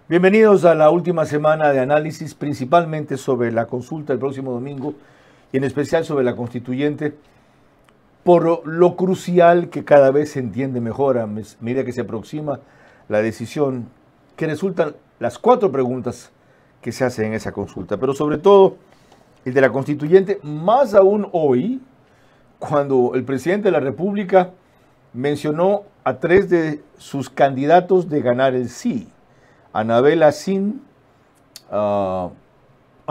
Bienvenidos a la última semana de análisis, principalmente sobre la consulta el próximo domingo y en especial sobre la constituyente, por lo crucial que cada vez se entiende mejor a medida que se aproxima la decisión, que resultan las 4 preguntas que se hacen en esa consulta, pero sobre todo el de la constituyente, más aún hoy, cuando el presidente de la República mencionó a 3 de sus candidatos de ganar el sí. Anabel Asín a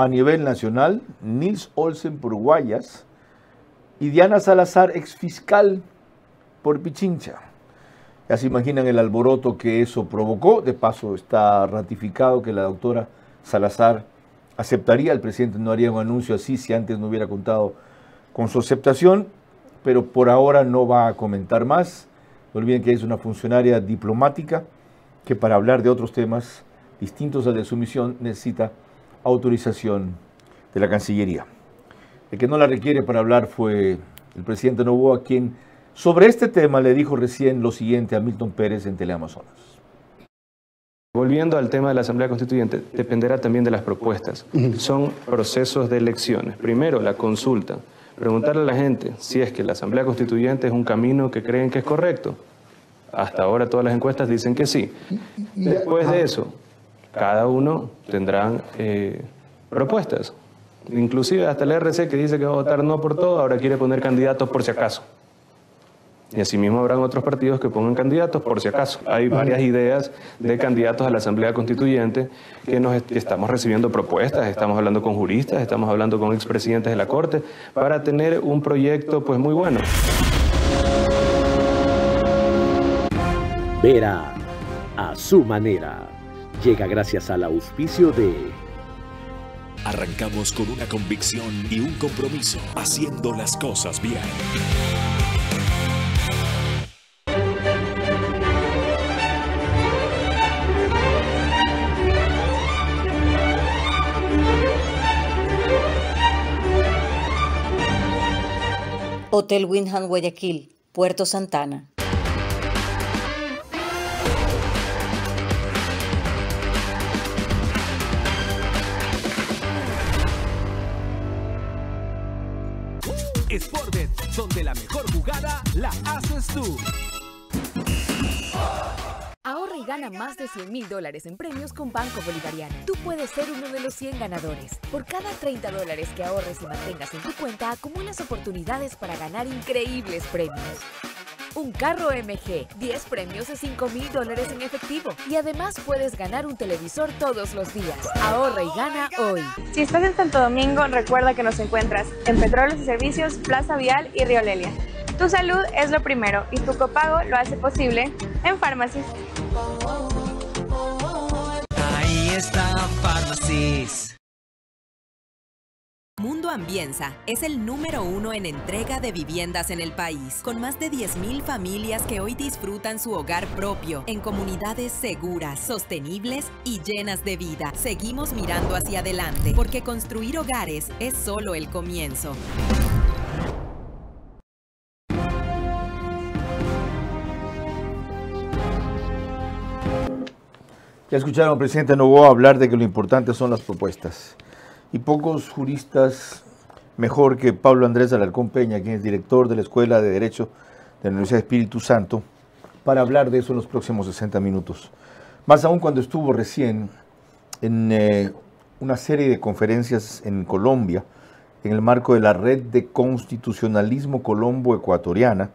nivel nacional, Nils Olsen por Guayas y Diana Salazar, exfiscal por Pichincha. Ya se imaginan el alboroto que eso provocó. De paso está ratificado que la doctora Salazar aceptaría, el presidente no haría un anuncio así si antes no hubiera contado con su aceptación, pero por ahora no va a comentar más. No olviden que es una funcionaria diplomática que para hablar de otros temas distintos al de su misión necesita autorización de la Cancillería. El que no la requiere para hablar fue el presidente Noboa, quien sobre este tema le dijo recién lo siguiente a Milton Pérez en Teleamazonas. Volviendo al tema de la Asamblea Constituyente, dependerá también de las propuestas. Son procesos de elecciones. Primero, la consulta. Preguntarle a la gente si es que la Asamblea Constituyente es un camino que creen que es correcto. Hasta ahora todas las encuestas dicen que sí. Después de eso, cada uno tendrán propuestas. Inclusive hasta el RC, que dice que va a votar no por todo, ahora quiere poner candidatos por si acaso. Y asimismo habrán otros partidos que pongan candidatos por si acaso. Hay varias ideas de candidatos a la Asamblea Constituyente que estamos recibiendo propuestas, estamos hablando con juristas, estamos hablando con expresidentes de la Corte para tener un proyecto pues muy bueno. Vera a su manera. Llega gracias al auspicio de... Arrancamos con una convicción y un compromiso, haciendo las cosas bien. Hotel Windham Guayaquil, Puerto Santana. Sportbet, donde la mejor jugada la haces tú. Ahorra y gana más de $100,000 en premios con Banco Bolivariano. Tú puedes ser uno de los 100 ganadores. Por cada $30 que ahorres y mantengas en tu cuenta, acumulas oportunidades para ganar increíbles premios. Un carro MG, 10 premios de $5,000 en efectivo. Y además puedes ganar un televisor todos los días. Ahorra y gana hoy. Si estás en Santo Domingo, recuerda que nos encuentras en Petróleos y Servicios, Plaza Vial y Río Lelia. Tu salud es lo primero y tu copago lo hace posible en Pharmacies. Ahí está Pharmacies. Mundo Ambienza es el número 1 en entrega de viviendas en el país, con más de 10,000 familias que hoy disfrutan su hogar propio en comunidades seguras, sostenibles y llenas de vida. Seguimos mirando hacia adelante, porque construir hogares es solo el comienzo. Ya escucharon al presidente Noboa hablar de que lo importante son las propuestas. Y pocos juristas mejor que Pablo Andrés Alarcón Peña, quien es director de la Escuela de Derecho de la Universidad de Espíritu Santo, para hablar de eso en los próximos 60 minutos. Más aún cuando estuvo recién en una serie de conferencias en Colombia, en el marco de la Red de Constitucionalismo Colombo-Ecuatoriana,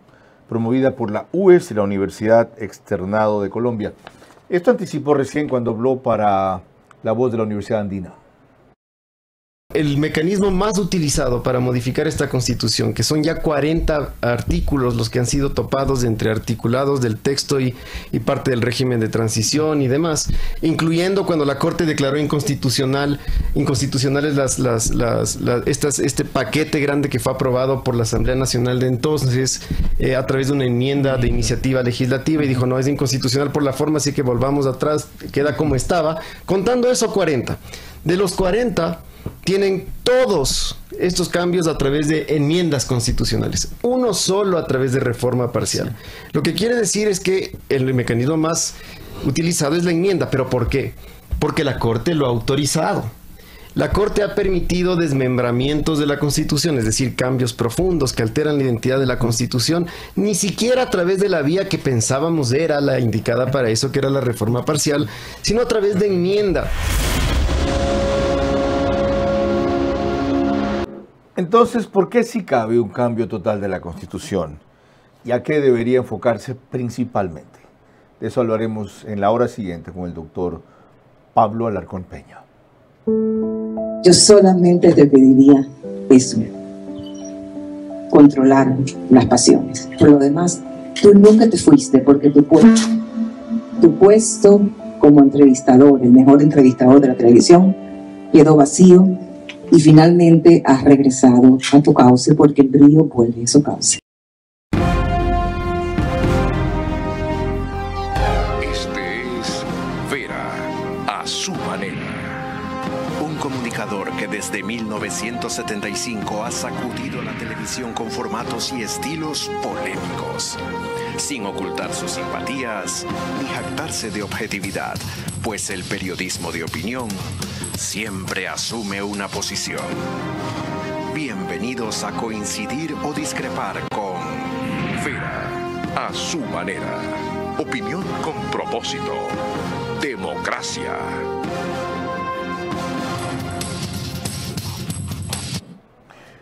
promovida por la UES y la Universidad Externado de Colombia. Esto anticipó recién cuando habló para La Voz de la Universidad Andina. El mecanismo más utilizado para modificar esta constitución, que son ya 40 artículos los que han sido topados entre articulados del texto y parte del régimen de transición y demás, incluyendo cuando la Corte declaró inconstitucionales este paquete grande que fue aprobado por la Asamblea Nacional de entonces a través de una enmienda de iniciativa legislativa y dijo no, es inconstitucional por la forma, así que volvamos atrás, queda como estaba. Contando eso, 40. De los 40... tienen todos estos cambios a través de enmiendas constitucionales, uno solo a través de reforma parcial. Lo que quiere decir es que el mecanismo más utilizado es la enmienda. ¿Pero por qué? porque la Corte lo ha autorizado. La Corte ha permitido desmembramientos de la Constitución, es decir, cambios profundos que alteran la identidad de la Constitución, ni siquiera a través de la vía que pensábamos era la indicada para eso, que era la reforma parcial, sino a través de enmienda. Entonces, ¿por qué sí cabe un cambio total de la Constitución? ¿Y a qué debería enfocarse principalmente? De eso hablaremos en la hora siguiente con el doctor Pablo Alarcón Peña. Yo solamente te pediría eso, controlar las pasiones. Por lo demás, tú nunca te fuiste porque tu puesto como entrevistador, el mejor entrevistador de la televisión, quedó vacío y finalmente has regresado a tu cauce porque el brillo vuelve a su cauce. Este es Vera, a su manera. Un comunicador que desde 1975 ha sacudido la televisión con formatos y estilos polémicos, sin ocultar sus simpatías ni jactarse de objetividad, pues el periodismo de opinión siempre asume una posición. Bienvenidos a coincidir o discrepar con Vera, a su manera. Opinión con propósito. Democracia.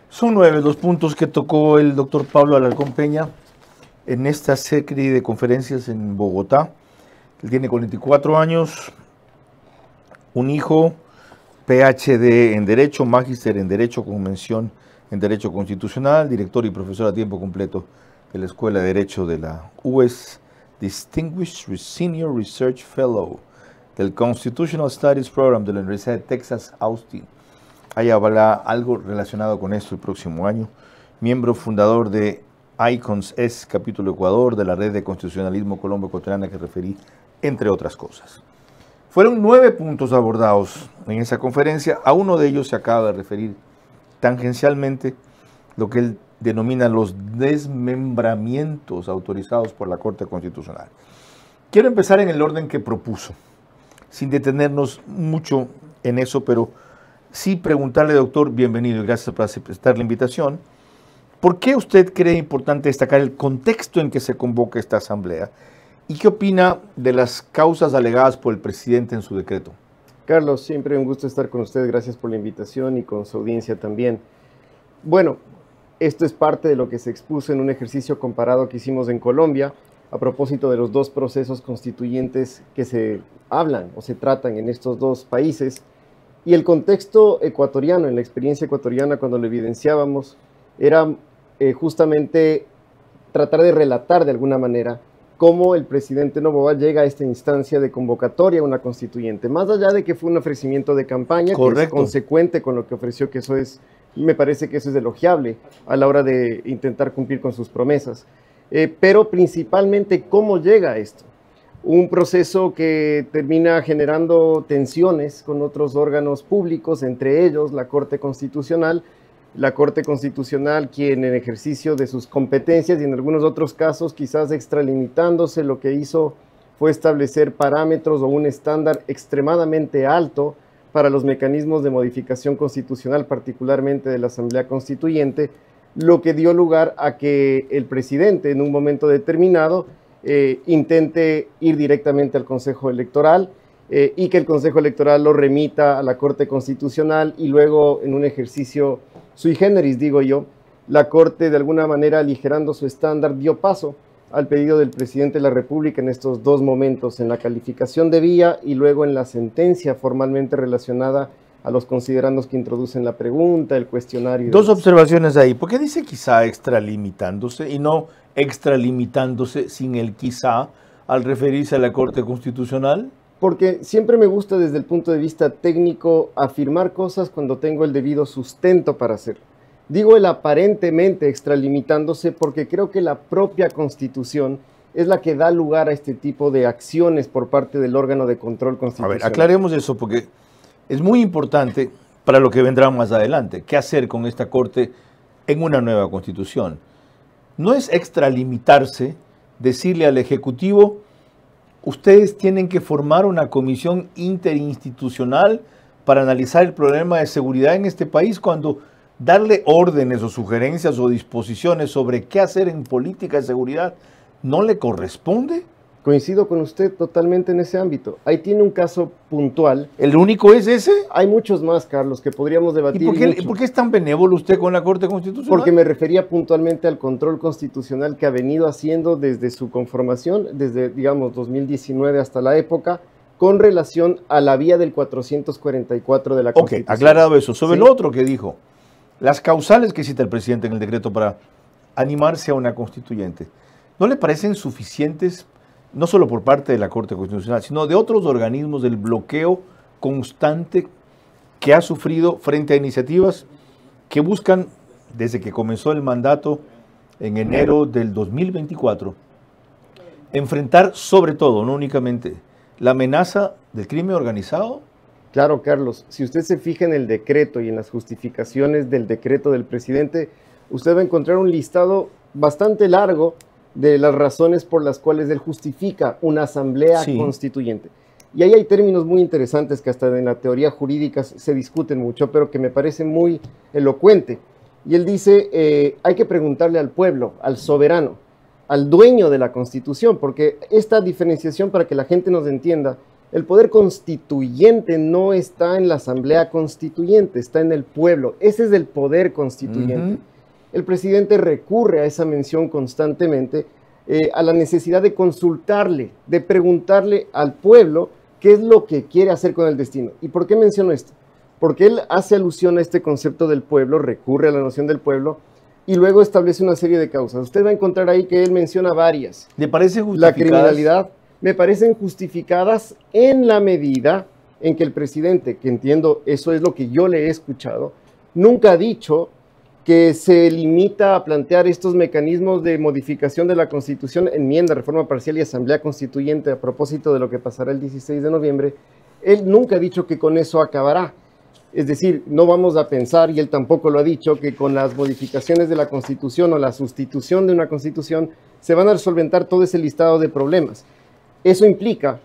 Son 9 los puntos que tocó el doctor Pablo Alarcón Peña en esta serie de conferencias en Bogotá. Él tiene 44 años, un hijo, PhD en Derecho, Magíster en Derecho con mención en Derecho Constitucional, director y profesor a tiempo completo de la Escuela de Derecho de la UES, Distinguished Senior Research Fellow del Constitutional Studies Program de la Universidad de Texas, Austin. Ahí habrá algo relacionado con esto el próximo año. Miembro fundador de ICONS S, capítulo Ecuador, de la Red de Constitucionalismo Colombo-Ecuatoriana que referí, entre otras cosas. Fueron 9 puntos abordados en esa conferencia. A uno de ellos se acaba de referir tangencialmente, lo que él denomina los desmembramientos autorizados por la Corte Constitucional. Quiero empezar en el orden que propuso, sin detenernos mucho en eso, pero sí preguntarle, doctor, bienvenido y gracias por aceptar la invitación. ¿Por qué usted cree importante destacar el contexto en que se convoca esta asamblea? ¿Y qué opina de las causas alegadas por el presidente en su decreto? Carlos, siempre un gusto estar con usted. Gracias por la invitación y con su audiencia también. Bueno, esto es parte de lo que se expuso en un ejercicio comparado que hicimos en Colombia a propósito de los 2 procesos constituyentes que se hablan o se tratan en estos 2 países. Y el contexto ecuatoriano, en la experiencia ecuatoriana, cuando lo evidenciábamos, era justamente tratar de relatar de alguna manera cómo el presidente Noboa llega a esta instancia de convocatoria a una constituyente. Más allá de que fue un ofrecimiento de campaña, correcto, que es consecuente con lo que ofreció, que eso es, me parece que eso es elogiable a la hora de intentar cumplir con sus promesas. Pero principalmente, ¿cómo llega a esto? Un proceso que termina generando tensiones con otros órganos públicos, entre ellos la Corte Constitucional, quien en ejercicio de sus competencias y en algunos otros casos quizás extralimitándose, lo que hizo fue establecer parámetros o un estándar extremadamente alto para los mecanismos de modificación constitucional, particularmente de la Asamblea Constituyente, lo que dio lugar a que el presidente en un momento determinado intente ir directamente al Consejo Electoral y que el Consejo Electoral lo remita a la Corte Constitucional y luego en un ejercicio sui generis, digo yo, la Corte de alguna manera aligerando su estándar dio paso al pedido del presidente de la República en estos 2 momentos, en la calificación de vía y luego en la sentencia formalmente relacionada a los considerandos que introducen la pregunta, el cuestionario. 2 observaciones ahí. ¿Por qué dice quizá extralimitándose y no extralimitándose sin el quizá al referirse a la Corte Constitucional? Porque siempre me gusta desde el punto de vista técnico afirmar cosas cuando tengo el debido sustento para hacerlo. Digo el aparentemente extralimitándose porque creo que la propia Constitución es la que da lugar a este tipo de acciones por parte del órgano de control constitucional. A ver, aclaremos eso porque es muy importante para lo que vendrá más adelante. ¿Qué hacer con esta Corte en una nueva Constitución? No es extralimitarse decirle al Ejecutivo ustedes tienen que formar una comisión interinstitucional para analizar el problema de seguridad en este país, cuando darle órdenes o sugerencias o disposiciones sobre qué hacer en política de seguridad no le corresponde. Coincido con usted totalmente en ese ámbito. Ahí tiene un caso puntual. ¿El único es ese? Hay muchos más, Carlos, que podríamos debatir. ¿Y por qué es tan benévolo usted con la Corte Constitucional? Porque me refería puntualmente al control constitucional que ha venido haciendo desde su conformación, desde, digamos, 2019 hasta la época, con relación a la vía del 444 de la Constitución. Ok, aclarado eso. Sobre lo otro que dijo, las causales que cita el presidente en el decreto para animarse a una constituyente, ¿no le parecen suficientes, no solo por parte de la Corte Constitucional, sino de otros organismos, del bloqueo constante que ha sufrido frente a iniciativas que buscan, desde que comenzó el mandato en enero del 2024, enfrentar sobre todo, no únicamente, la amenaza del crimen organizado? Claro, Carlos, si usted se fija en el decreto y en las justificaciones del decreto del presidente, usted va a encontrar un listado bastante largo de las razones por las cuales él justifica una asamblea constituyente. Y ahí hay términos muy interesantes que hasta en la teoría jurídica se discuten mucho, pero que me parece muy elocuente. Y él dice, hay que preguntarle al pueblo, al soberano, al dueño de la Constitución, porque esta diferenciación, para que la gente nos entienda, el poder constituyente no está en la asamblea constituyente, está en el pueblo. Ese es el poder constituyente. El presidente recurre a esa mención constantemente, a la necesidad de consultarle, de preguntarle al pueblo qué es lo que quiere hacer con el destino. ¿Y por qué menciono esto? Porque él hace alusión a este concepto del pueblo, recurre a la noción del pueblo y luego establece una serie de causas. Usted va a encontrar ahí que él menciona varias. ¿Le parece justificadas? La criminalidad, me parecen justificadas en la medida en que el presidente, que entiendo eso es lo que yo le he escuchado, nunca ha dicho que se limita a plantear estos mecanismos de modificación de la Constitución, enmienda, reforma parcial y asamblea constituyente a propósito de lo que pasará el 16 de noviembre. Él nunca ha dicho que con eso acabará. Es decir, no vamos a pensar, y él tampoco lo ha dicho, que con las modificaciones de la Constitución o la sustitución de una Constitución se van a solventar todo ese listado de problemas. Eso implica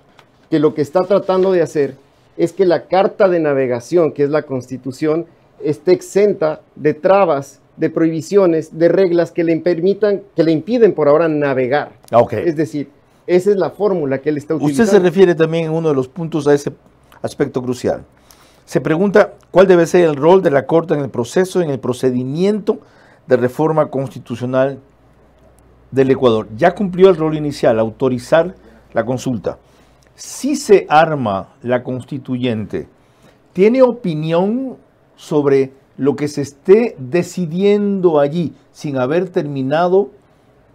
que lo que está tratando de hacer es que la carta de navegación, que es la Constitución, esté exenta de trabas, de prohibiciones, de reglas que le permitan, que le impiden por ahora navegar. Es decir, esa es la fórmula que él está utilizando. Usted se refiere también en uno de los puntos a ese aspecto crucial. Se pregunta cuál debe ser el rol de la Corte en el proceso, en el procedimiento de reforma constitucional del Ecuador. Ya cumplió el rol inicial, autorizar la consulta. Si se arma la constituyente, ¿tiene opinión sobre lo que se esté decidiendo allí sin haber terminado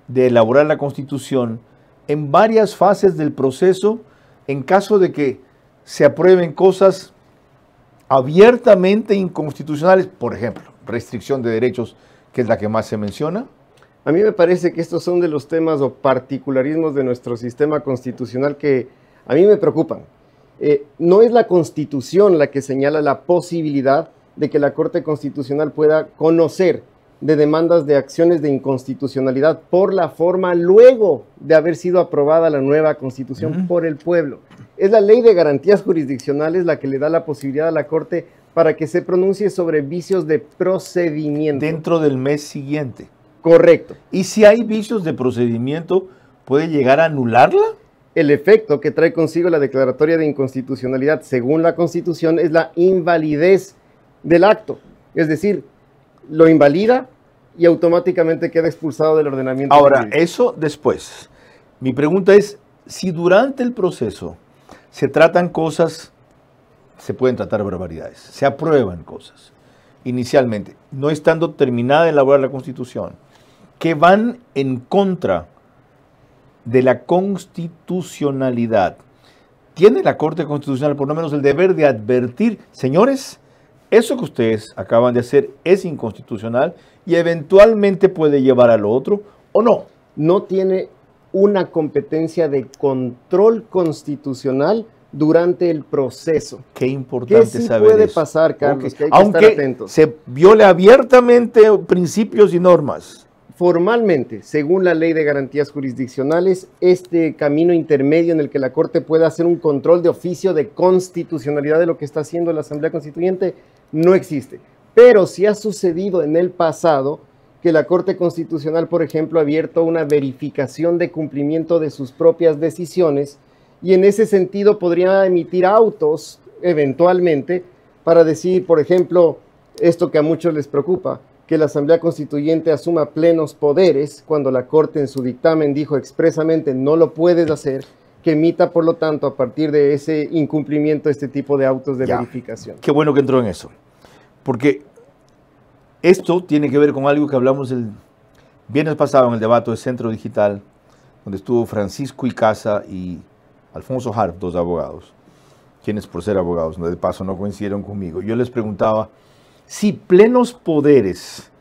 de elaborar la Constitución en varias fases del proceso, en caso de que se aprueben cosas abiertamente inconstitucionales, por ejemplo, restricción de derechos, que es la que más se menciona? A mí me parece que estos son de los temas o particularismos de nuestro sistema constitucional que a mí me preocupan. No es la Constitución la que señala la posibilidad de que la Corte Constitucional pueda conocer de demandas de acciones de inconstitucionalidad por la forma luego de haber sido aprobada la nueva Constitución por el pueblo. Es la Ley de Garantías Jurisdiccionales la que le da la posibilidad a la Corte para que se pronuncie sobre vicios de procedimiento. Dentro del mes siguiente. Correcto. ¿Y si hay vicios de procedimiento, puede llegar a anularla? El efecto que trae consigo la declaratoria de inconstitucionalidad, según la Constitución, es la invalidez del acto. Es decir, lo invalida y automáticamente queda expulsado del ordenamiento. Ahora, jurídico. eso después. Mi pregunta es, si durante el proceso se tratan cosas, se pueden tratar barbaridades, se aprueban cosas inicialmente, no estando terminada de elaborar la Constitución, que van en contra de la constitucionalidad, ¿tiene la Corte Constitucional por lo menos el deber de advertir, señores, eso que ustedes acaban de hacer es inconstitucional y eventualmente puede llevar a lo otro, o no? No tiene una competencia de control constitucional durante el proceso. Qué importante sí saber puede eso. pasar, Carlos, que hay que Aunque estar atentos. se viole abiertamente principios y normas. formalmente, según la Ley de Garantías Jurisdiccionales, este camino intermedio en el que la Corte pueda hacer un control de oficio de constitucionalidad de lo que está haciendo la Asamblea Constituyente no existe. Pero sí ha sucedido en el pasado que la Corte Constitucional, por ejemplo, ha abierto una verificación de cumplimiento de sus propias decisiones y en ese sentido podría emitir autos eventualmente para decir, por ejemplo, esto que a muchos les preocupa, que la Asamblea Constituyente asuma plenos poderes cuando la Corte en su dictamen dijo expresamente no lo puedes hacer, que emita por lo tanto a partir de ese incumplimiento este tipo de autos de verificación. Qué bueno que entró en eso, porque esto tiene que ver con algo que hablamos el viernes pasado en el debate de Centro Digital, donde estuvo Francisco Icaza y Alfonso Harp, dos abogados, quienes por ser abogados, de paso, no coincidieron conmigo. Yo les preguntaba si plenos poderes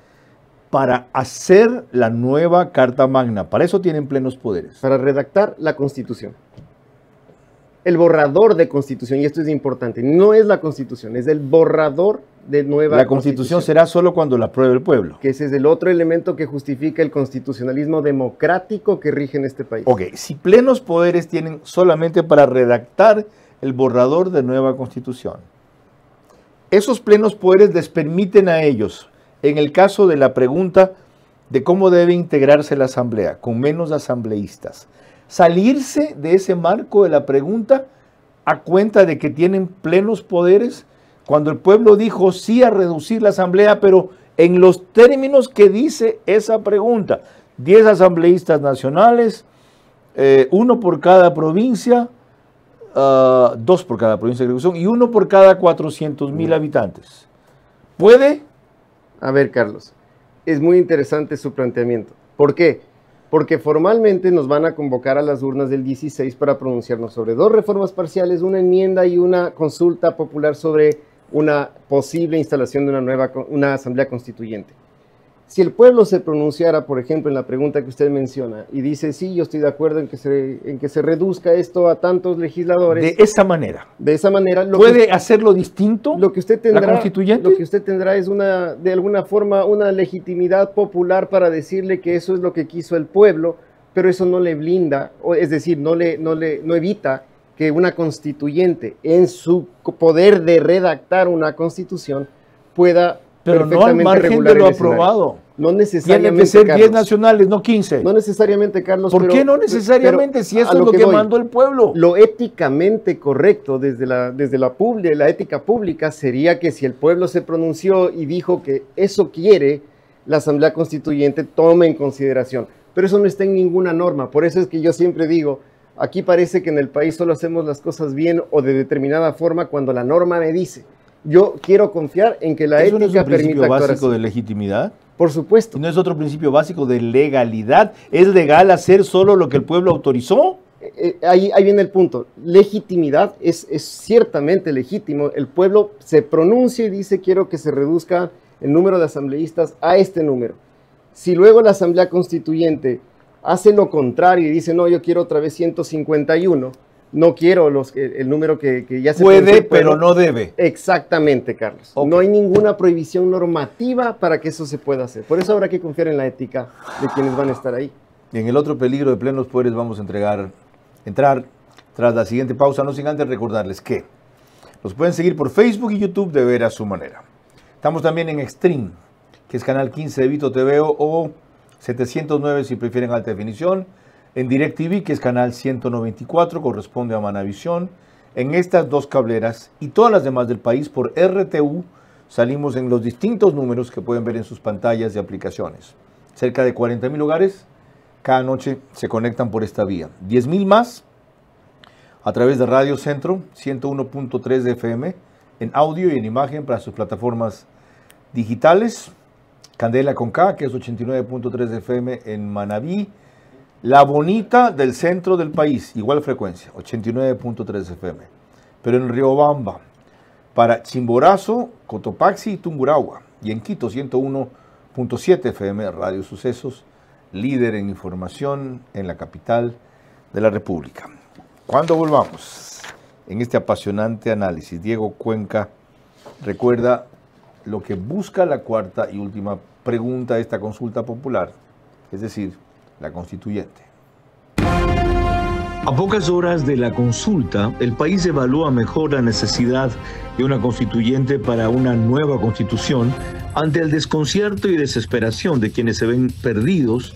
para hacer la nueva Carta Magna, para eso tienen plenos poderes. Para redactar la Constitución. El borrador de Constitución, y esto es importante, no es la Constitución, es el borrador de nueva La Constitución será solo cuando la apruebe el pueblo. Que ese es el otro elemento que justifica el constitucionalismo democrático que rige en este país. Ok, si plenos poderes tienen solamente para redactar el borrador de nueva Constitución, esos plenos poderes les permiten a ellos, en el caso de la pregunta de cómo debe integrarse la Asamblea, con menos asambleístas, salirse de ese marco de la pregunta a cuenta de que tienen plenos poderes cuando el pueblo dijo sí a reducir la Asamblea, pero en los términos que dice esa pregunta. 10 asambleístas nacionales, 1 por cada provincia, 2 por cada provincia de ejecución y 1 por cada 400,000 habitantes. ¿Puede? A ver, Carlos, es muy interesante su planteamiento. ¿Por qué? Porque formalmente nos van a convocar a las urnas del 16 para pronunciarnos sobre 2 reformas parciales, una enmienda y una consulta popular sobre una posible instalación de una asamblea constituyente. Si el pueblo se pronunciara, por ejemplo, en la pregunta que usted menciona y dice, sí, yo estoy de acuerdo en que se reduzca esto a tantos legisladores. De esa manera. De esa manera. ¿Puede hacerlo distinto lo que usted tendrá, la constituyente? Lo que usted tendrá es de alguna forma una legitimidad popular para decirle que eso es lo que quiso el pueblo, pero eso no le blinda, es decir, no evita que una constituyente en su poder de redactar una constitución pueda pero no al margen de lo aprobado. No necesariamente. Tienen que ser 10 nacionales, no 15. No necesariamente, Carlos. ¿Por qué no necesariamente si eso es lo que mandó el pueblo? Lo éticamente correcto desde la ética pública sería que si el pueblo se pronunció y dijo que eso quiere, la Asamblea Constituyente tome en consideración. Pero eso no está en ninguna norma. Por eso es que yo siempre digo, aquí parece que en el país solo hacemos las cosas bien o de determinada forma cuando la norma me dice. Yo quiero confiar en que la ética permita actuar así. ¿Es un principio básico de legitimidad? Por supuesto. ¿No es otro principio básico de legalidad? ¿Es legal hacer solo lo que el pueblo autorizó? Ahí viene el punto. Legitimidad es ciertamente legítimo. El pueblo se pronuncia y dice quiero que se reduzca el número de asambleístas a este número. Si luego la Asamblea Constituyente hace lo contrario y dice no, yo quiero otra vez 151, no quiero el número que ya se puede, pero no debe. Exactamente, Carlos. Okay. No hay ninguna prohibición normativa para que eso se pueda hacer. Por eso habrá que confiar en la ética de quienes van a estar ahí. Y en el otro peligro de plenos poderes vamos a entrar tras la siguiente pausa, no sin antes recordarles que nos pueden seguir por Facebook y YouTube de Ver a Su Manera. Estamos también en Extreme, que es canal 15 de Vito TV o 709 si prefieren alta definición. En DirecTV, que es canal 194, corresponde a Manavisión. En estas 2 cableras y todas las demás del país por RTU salimos en los distintos números que pueden ver en sus pantallas y aplicaciones. Cerca de 40,000 hogares cada noche se conectan por esta vía. 10,000 más a través de Radio Centro, 101.3 de FM, en audio y en imagen para sus plataformas digitales. Candela con K, que es 89.3 de FM en Manabí. La Bonita del centro del país, igual frecuencia, 89.3 FM. Pero en Riobamba, para Chimborazo, Cotopaxi y Tungurahua. Y en Quito, 101.7 FM, Radio Sucesos, líder en información en la capital de la República. Cuando volvamos en este apasionante análisis, Diego Cuenca recuerda lo que busca la cuarta y última pregunta de esta consulta popular. es decir, la constituyente. A pocas horas de la consulta, el país evalúa mejor la necesidad de una constituyente para una nueva constitución ante el desconcierto y desesperación de quienes se ven perdidos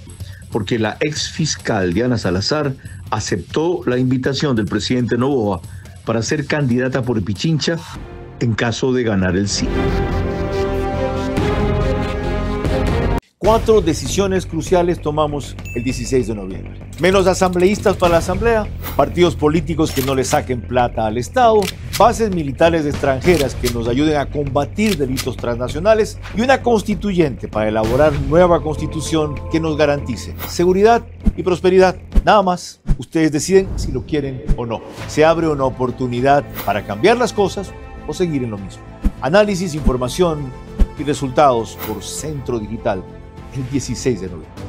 porque la ex fiscal Diana Salazar aceptó la invitación del presidente Noboa para ser candidata por Pichincha en caso de ganar el sí. 4 decisiones cruciales tomamos el 16 de noviembre. Menos asambleístas para la asamblea, partidos políticos que no le saquen plata al Estado, bases militares extranjeras que nos ayuden a combatir delitos transnacionales y una constituyente para elaborar nueva constitución que nos garantice seguridad y prosperidad. Nada más, ustedes deciden si lo quieren o no. Se abre una oportunidad para cambiar las cosas o seguir en lo mismo. Análisis, información y resultados por Centro Digital el 16 de noviembre.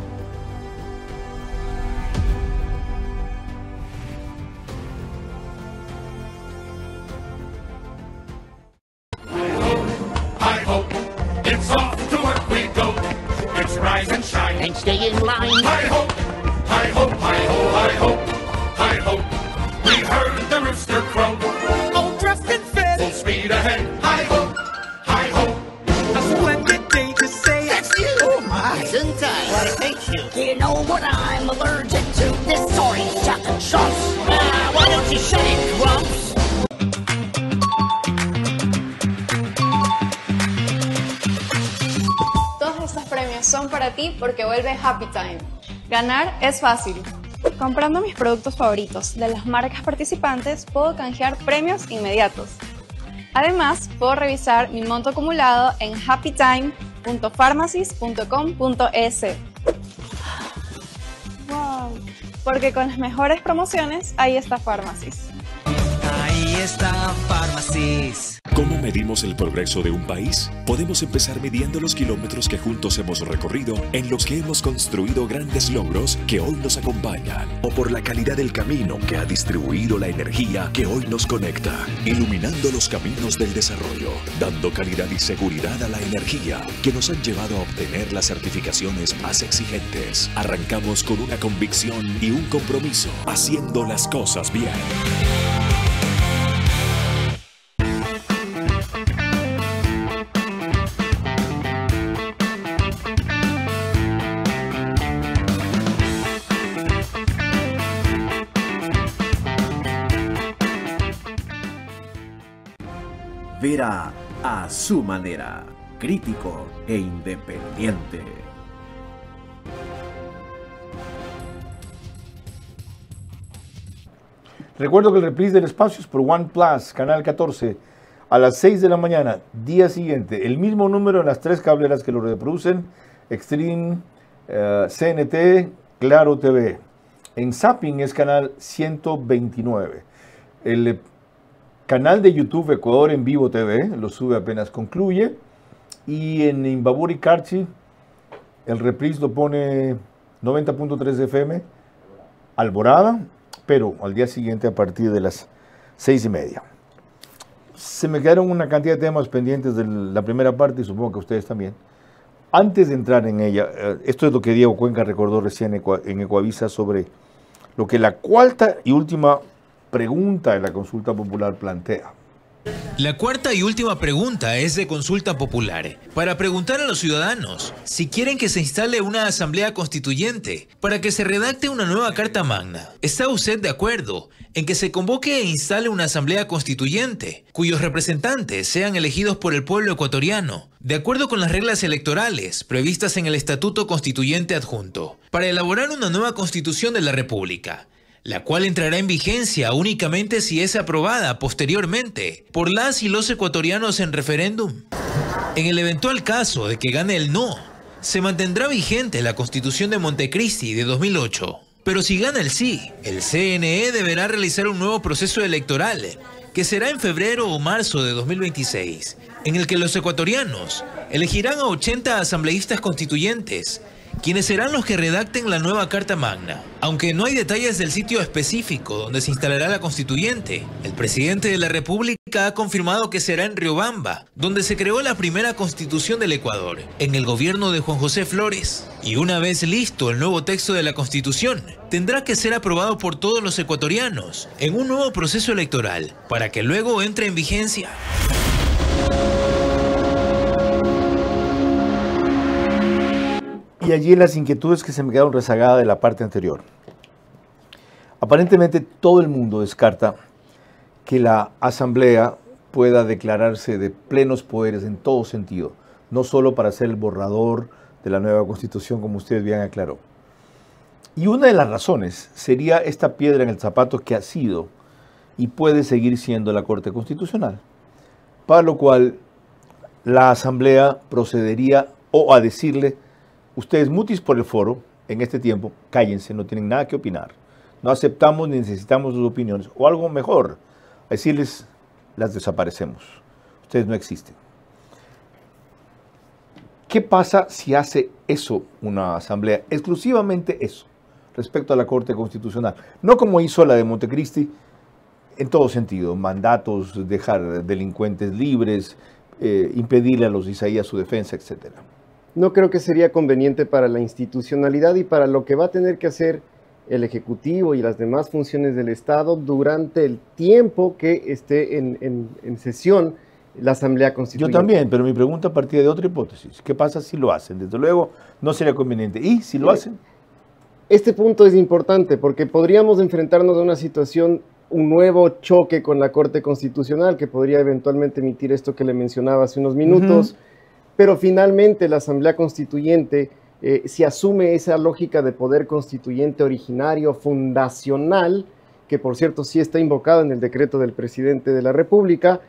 And stay in line. Hi ho, hi ho, hi ho, hi ho, hi ho. We heard the rooster crow. All dressed and fit, full speed ahead. Hi ho, hi ho. A splendid day to say that's you. Oh my, Gesundheit. What it makes you. Do you know what I'm allergic to? This orange chocolate sauce. Why don't you shut it, Grumps? Son para ti porque vuelve Happy Time. Ganar es fácil. Comprando mis productos favoritos de las marcas participantes, puedo canjear premios inmediatos. Además, puedo revisar mi monto acumulado en happytime.pharmacies.com.es. Wow, porque con las mejores promociones, ahí está Pharmacies. Ahí está Pharmacies. ¿Cómo medimos el progreso de un país? Podemos empezar midiendo los kilómetros que juntos hemos recorrido, en los que hemos construido grandes logros que hoy nos acompañan, o por la calidad del camino que ha distribuido la energía que hoy nos conecta, iluminando los caminos del desarrollo, dando calidad y seguridad a la energía que nos han llevado a obtener las certificaciones más exigentes. Arrancamos con una convicción y un compromiso, haciendo las cosas bien. Vera a su manera, crítico e independiente. Recuerdo que el reprise del espacio es por OnePlus, canal 14, a las 6 de la mañana, día siguiente. El mismo número en las 3 cableras que lo reproducen, Extreme, CNT, Claro TV. En Zapping es canal 129. El canal de YouTube Ecuador en Vivo TV, lo sube apenas concluye. Y en Imbaburi Carchi, el reprise lo pone 90.3 FM, Alborada, pero al día siguiente a partir de las 6:30. Se me quedaron una cantidad de temas pendientes de la primera parte y supongo que ustedes también. Antes de entrar en ella, esto es lo que Diego Cuenca recordó recién en Ecuavisa sobre lo que la cuarta y última pregunta de la consulta popular plantea. La cuarta y última pregunta es de consulta popular, para preguntar a los ciudadanos si quieren que se instale una asamblea constituyente para que se redacte una nueva Carta Magna. ¿Está usted de acuerdo en que se convoque e instale una asamblea constituyente cuyos representantes sean elegidos por el pueblo ecuatoriano, de acuerdo con las reglas electorales previstas en el Estatuto Constituyente Adjunto, para elaborar una nueva Constitución de la República, la cual entrará en vigencia únicamente si es aprobada posteriormente por las y los ecuatorianos en referéndum? En el eventual caso de que gane el no, se mantendrá vigente la Constitución de Montecristi de 2008. Pero si gana el sí, el CNE deberá realizar un nuevo proceso electoral, que será en febrero o marzo de 2026, en el que los ecuatorianos elegirán a 80 asambleístas constituyentes, quienes serán los que redacten la nueva Carta Magna. Aunque no hay detalles del sitio específico donde se instalará la constituyente, el presidente de la República ha confirmado que será en Riobamba, donde se creó la primera constitución del Ecuador, en el gobierno de Juan José Flores. Y una vez listo el nuevo texto de la constitución, tendrá que ser aprobado por todos los ecuatorianos en un nuevo proceso electoral, para que luego entre en vigencia. Y allí las inquietudes que se me quedaron rezagadas de la parte anterior. Aparentemente todo el mundo descarta que la Asamblea pueda declararse de plenos poderes en todo sentido, no solo para ser el borrador de la nueva Constitución, como usted bien aclaró. Y una de las razones sería esta piedra en el zapato que ha sido y puede seguir siendo la Corte Constitucional, para lo cual la Asamblea procedería o a decirle: ustedes mutis por el foro, en este tiempo, cállense, no tienen nada que opinar. No aceptamos ni necesitamos sus opiniones. O algo mejor, a decirles: las desaparecemos. Ustedes no existen. ¿Qué pasa si hace eso una asamblea? Exclusivamente eso, respecto a la Corte Constitucional. No como hizo la de Montecristi, en todo sentido. Mandatos, dejar delincuentes libres, impedirle a los Isaías su defensa, etcétera. No creo que sería conveniente para la institucionalidad y para lo que va a tener que hacer el Ejecutivo y las demás funciones del Estado durante el tiempo que esté en sesión la Asamblea Constituyente. Yo también, pero mi pregunta partía de otra hipótesis. ¿Qué pasa si lo hacen? Desde luego, no sería conveniente. ¿Y si lo hacen? Este punto es importante porque podríamos enfrentarnos a una situación, un nuevo choque con la Corte Constitucional que podría eventualmente emitir esto que le mencionaba hace unos minutos. Pero finalmente la Asamblea Constituyente, si asume esa lógica de poder constituyente originario, fundacional, que por cierto sí está invocado en el decreto del presidente de la República,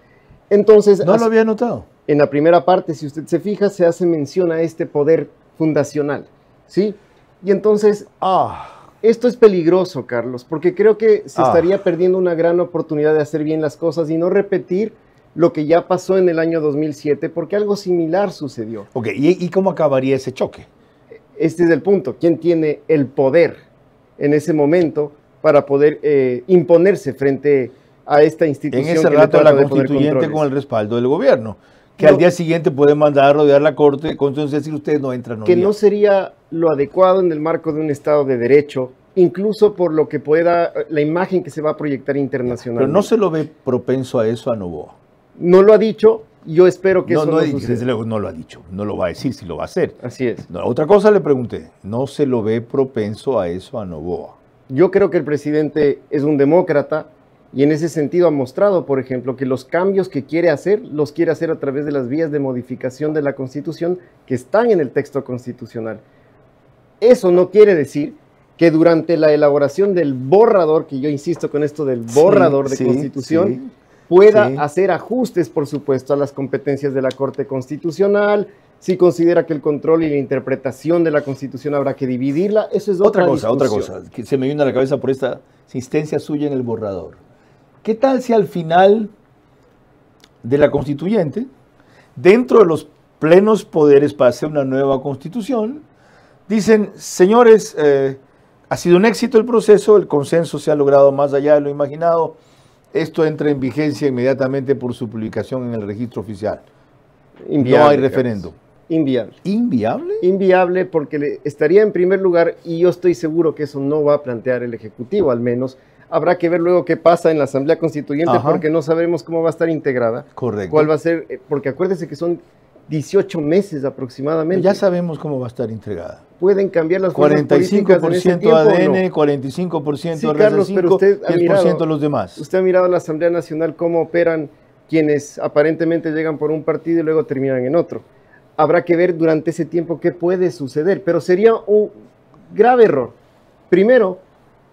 entonces... No lo había notado. En la primera parte, si usted se fija, se hace mención a este poder fundacional, ¿sí? Y entonces, esto es peligroso, Carlos, porque creo que se estaría perdiendo una gran oportunidad de hacer bien las cosas y no repetir lo que ya pasó en el año 2007, porque algo similar sucedió. Ok, ¿y cómo acabaría ese choque? Este es el punto. ¿Quién tiene el poder en ese momento para poder imponerse frente a esta institución? En ese rato la constituyente con el respaldo del gobierno, que al día siguiente puede mandar a rodear la Corte, entonces decir ustedes no entran. Que no sería lo adecuado en el marco de un Estado de Derecho, incluso por lo que pueda, la imagen que se va a proyectar internacionalmente. Pero no se lo ve propenso a eso a Noboa. No lo ha dicho, yo espero que eso no suceda. Desde luego no lo ha dicho, no lo va a decir si lo va a hacer. Así es. No, otra cosa le pregunté, ¿no se lo ve propenso a eso a Noboa? Yo creo que el presidente es un demócrata y en ese sentido ha mostrado, por ejemplo, que los cambios que quiere hacer, los quiere hacer a través de las vías de modificación de la Constitución que están en el texto constitucional. Eso no quiere decir que durante la elaboración del borrador, que yo insisto con esto del borrador de Constitución, pueda hacer ajustes, por supuesto, a las competencias de la Corte Constitucional. Si considera que el control y la interpretación de la Constitución habrá que dividirla, eso es otra cosa. Otra cosa, que se me viene a la cabeza por esta insistencia suya en el borrador. ¿Qué tal si al final de la Constituyente, dentro de los plenos poderes para hacer una nueva Constitución, dicen: señores, ha sido un éxito el proceso, el consenso se ha logrado más allá de lo imaginado, esto entra en vigencia inmediatamente por su publicación en el registro oficial? Inviable, no hay referéndum. Inviable. ¿Inviable? Inviable porque estaría en primer lugar, y yo estoy seguro que eso no va a plantear el Ejecutivo, al menos. Habrá que ver luego qué pasa en la Asamblea Constituyente, porque no sabemos cómo va a estar integrada. Correcto. Cuál va a ser, porque acuérdese que son 18 meses aproximadamente. Ya sabemos cómo va a estar integrada. Pueden cambiar las fuerzas políticas en ese tiempo, ADN, ¿no? 45% Sí, Carlos, RC5, pero usted 10% los demás. Usted ha mirado la Asamblea Nacional cómo operan quienes aparentemente llegan por un partido y luego terminan en otro. Habrá que ver durante ese tiempo qué puede suceder, pero sería un grave error. Primero,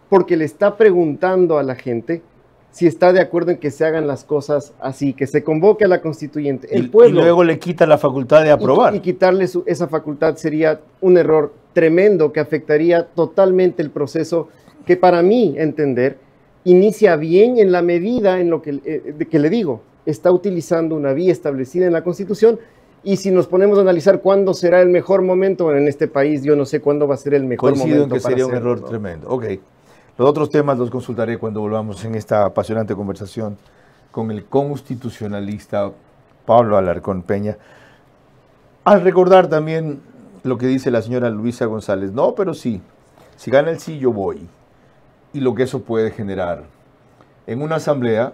porque le está preguntando a la gente si está de acuerdo en que se hagan las cosas así, que se convoque a la constituyente. El pueblo, y luego le quita la facultad de aprobar. Y quitarle esa facultad sería un error tremendo que afectaría totalmente el proceso que, para mí entender, inicia bien en la medida en lo que le digo, está utilizando una vía establecida en la Constitución Y si nos ponemos a analizar cuándo será el mejor momento, bueno, en este país yo no sé cuándo va a ser el mejor momento. Coincido en que para sería un hacerlo, error ¿no? tremendo. Ok. Los otros temas los consultaré cuando volvamos en esta apasionante conversación con el constitucionalista Pablo Alarcón Peña. Al recordar también lo que dice la señora Luisa González, no, pero sí, si gana el sí, yo voy. Y lo que eso puede generar en una asamblea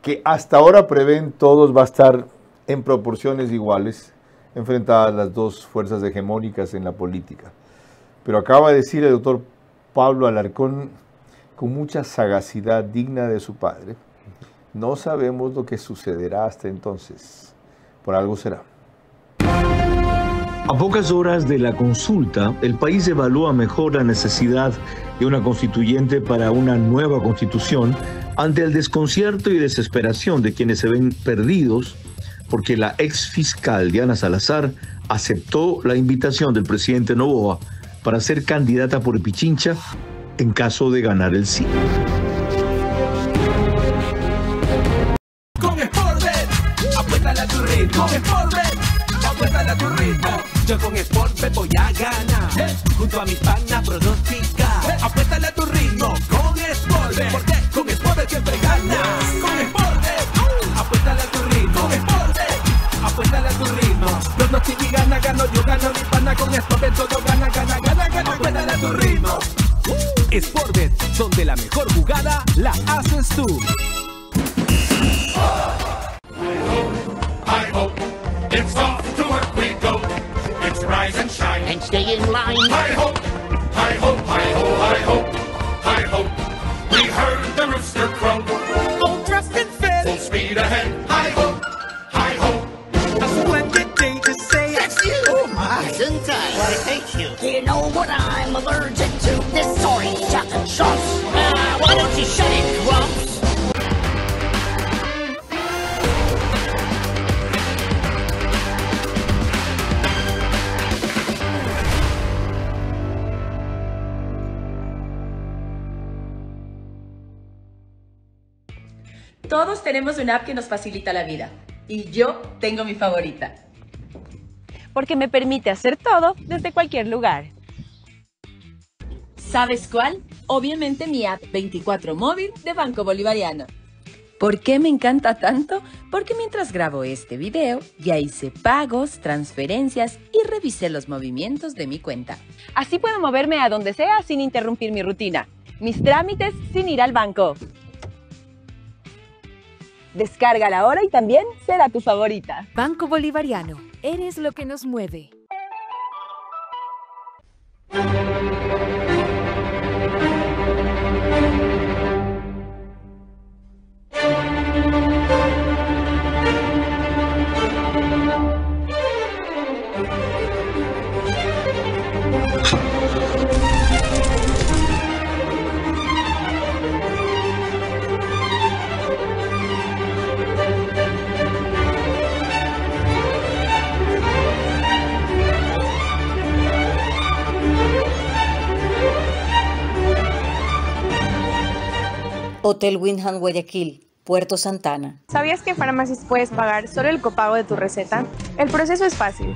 que hasta ahora prevén todos va a estar en proporciones iguales, enfrentadas las dos fuerzas hegemónicas en la política. Pero acaba de decir el doctor Pablo Alarcón con mucha sagacidad digna de su padre, no sabemos lo que sucederá hasta entonces, por algo será. A pocas horas de la consulta, el país evalúa mejor la necesidad de una constituyente para una nueva constitución ante el desconcierto y desesperación de quienes se ven perdidos porque la ex fiscal Diana Salazar aceptó la invitación del presidente Noboa para ser candidata por Pichincha en caso de ganar el sí. Con Sportbet, apuéstale a tu ritmo. Con Sportbet, apuéstale a tu ritmo. Yo con Sportbet voy a ganar. Junto a mis panas pronosticar. Apuéstale a tu ritmo. Con Sportbet, porque con Sportbet siempre ganas. Con Sportbet, apuéstale a tu ritmo. Con Sportbet, apuéstale a tu ritmo. Pronostica y gana, gano, yo gano, mi pana. Con Sportbet todo gana, gana, gana, gana. Apuéstale a tu ritmo. Sportbet, donde la mejor jugada la haces tú. Hi ho, it's off to work we go. It's rise and shine and stay in line. Hi ho, hi ho, hi ho, hi ho, hi ho. We heard the rooster crow. All dressed in fit, full speed ahead. Hi ho, hi ho. A splendid day to say That's you! Oh my! Isn't I? Why, thank you. Do you know what I'm allergic to? This orange chocolate sauce. Why don't you shut it, Grumps? Todos tenemos una app que nos facilita la vida. Y yo tengo mi favorita. Porque me permite hacer todo desde cualquier lugar. ¿Sabes cuál? Obviamente mi app 24 móvil de Banco Bolivariano. ¿Por qué me encanta tanto? Porque mientras grabo este video, ya hice pagos, transferencias y revisé los movimientos de mi cuenta. Así puedo moverme a donde sea sin interrumpir mi rutina. Mis trámites sin ir al banco. Descárgala ahora y también será tu favorita. Banco Bolivariano. Eres lo que nos mueve. Hotel Windham Guayaquil, Puerto Santana. ¿Sabías que en Pharmacy's puedes pagar solo el copago de tu receta? El proceso es fácil.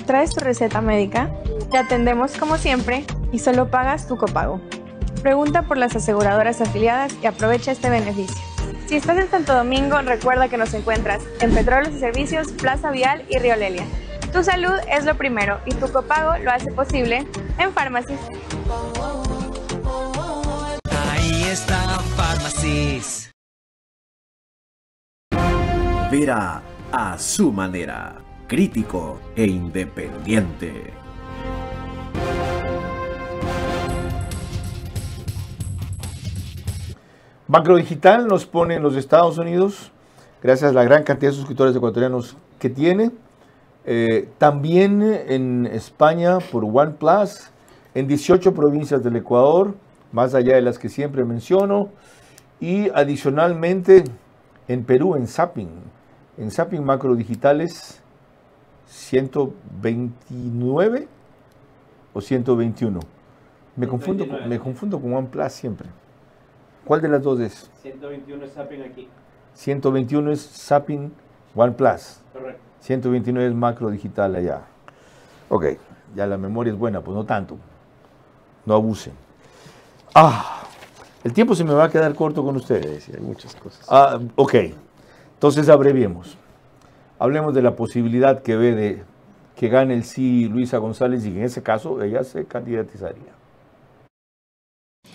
Traes tu receta médica, te atendemos como siempre y solo pagas tu copago. Pregunta por las aseguradoras afiliadas y aprovecha este beneficio. Si estás en Santo Domingo, recuerda que nos encuentras en Petróleos y Servicios, Plaza Vial y Río Lelia. Tu salud es lo primero y tu copago lo hace posible en Pharmacy's. Ahí está Pharmacy's. Vera a su manera, crítico e independiente. Macrodigital nos pone en los Estados Unidos, gracias a la gran cantidad de suscriptores ecuatorianos que tiene. También en España por OnePlus, en 18 provincias del Ecuador, más allá de las que siempre menciono, y adicionalmente en Perú, en Zapping Macrodigitales 129 o 121. Me confundo con OnePlus siempre. ¿Cuál de las dos es? 121 es Zapping aquí. 121 es Zapping OnePlus. Correcto. 129 es macro digital allá. Ok, ya la memoria es buena, pues no tanto. No abusen. El tiempo se me va a quedar corto con ustedes. Sí, hay muchas cosas. Ok, entonces abreviemos. Hablemos de la posibilidad que ve de que gane el sí Luisa González y que en ese caso ella se candidatizaría.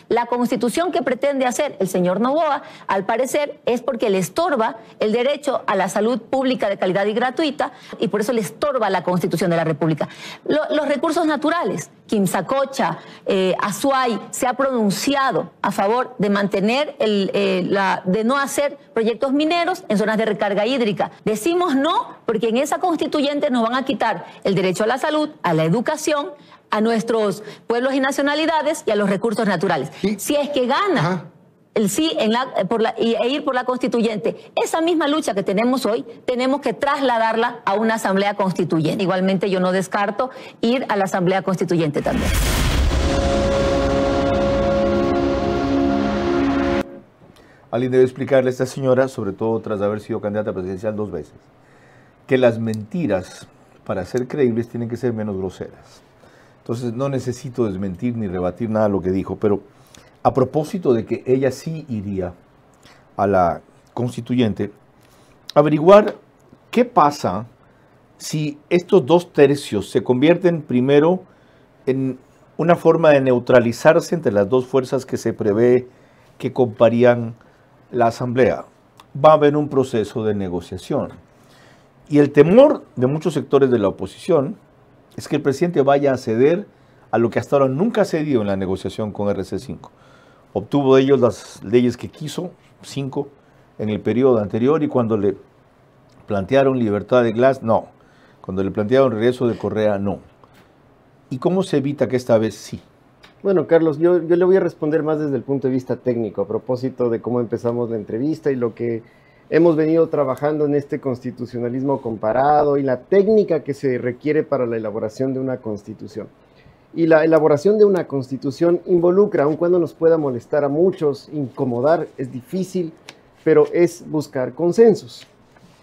La constitución que pretende hacer el señor Noboa, al parecer, es porque le estorba el derecho a la salud pública de calidad y gratuita, y por eso le estorba la constitución de la República. Los recursos naturales, Quimsacocha, Azuay, se ha pronunciado a favor de mantener, de no hacer proyectos mineros en zonas de recarga hídrica. Decimos no porque en esa constituyente nos van a quitar el derecho a la salud, a la educación, a nuestros pueblos y nacionalidades y a los recursos naturales. ¿Sí? Si es que gana el sí e ir por la constituyente, esa misma lucha que tenemos hoy, tenemos que trasladarla a una asamblea constituyente. Igualmente yo no descarto ir a la asamblea constituyente también. Alguien debe explicarle a esta señora, sobre todo tras haber sido candidata presidencial 2 veces, que las mentiras, para ser creíbles, tienen que ser menos groseras. Entonces no necesito desmentir ni rebatir nada de lo que dijo, pero a propósito de que ella sí iría a la constituyente, averiguar qué pasa si estos 2/3 se convierten primero en una forma de neutralizarse entre las dos fuerzas que se prevé que coparían la asamblea. Va a haber un proceso de negociación. Y el temor de muchos sectores de la oposición es que el presidente vaya a ceder a lo que hasta ahora nunca ha cedido en la negociación con RC5. Obtuvo de ellos las leyes que quiso, 5, en el periodo anterior, y cuando le plantearon libertad de Glass, no. Cuando le plantearon regreso de Correa, no. ¿Y cómo se evita que esta vez sí? Bueno, Carlos, yo le voy a responder más desde el punto de vista técnico, a propósito de cómo empezamos la entrevista y lo que hemos venido trabajando en este constitucionalismo comparado y la técnica que se requiere para la elaboración de una constitución. Y la elaboración de una constitución involucra, aun cuando nos pueda molestar a muchos, incomodar, es difícil, pero es buscar consensos,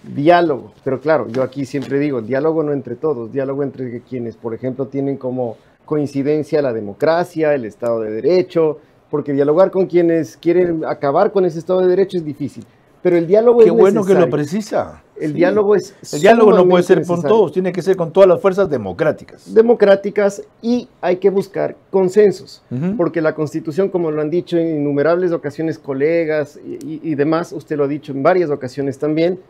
diálogo. Pero claro, yo aquí siempre digo, diálogo no entre todos, diálogo entre quienes, por ejemplo, tienen como coincidencia la democracia, el Estado de Derecho, porque dialogar con quienes quieren acabar con ese Estado de Derecho es difícil. Pero el diálogo es necesario. Qué bueno que lo precisa. El diálogo es El diálogo no puede ser con todos, tiene que ser con todas las fuerzas democráticas. Democráticas, y hay que buscar consensos, porque la Constitución, como lo han dicho en innumerables ocasiones colegas y demás, usted lo ha dicho en varias ocasiones también,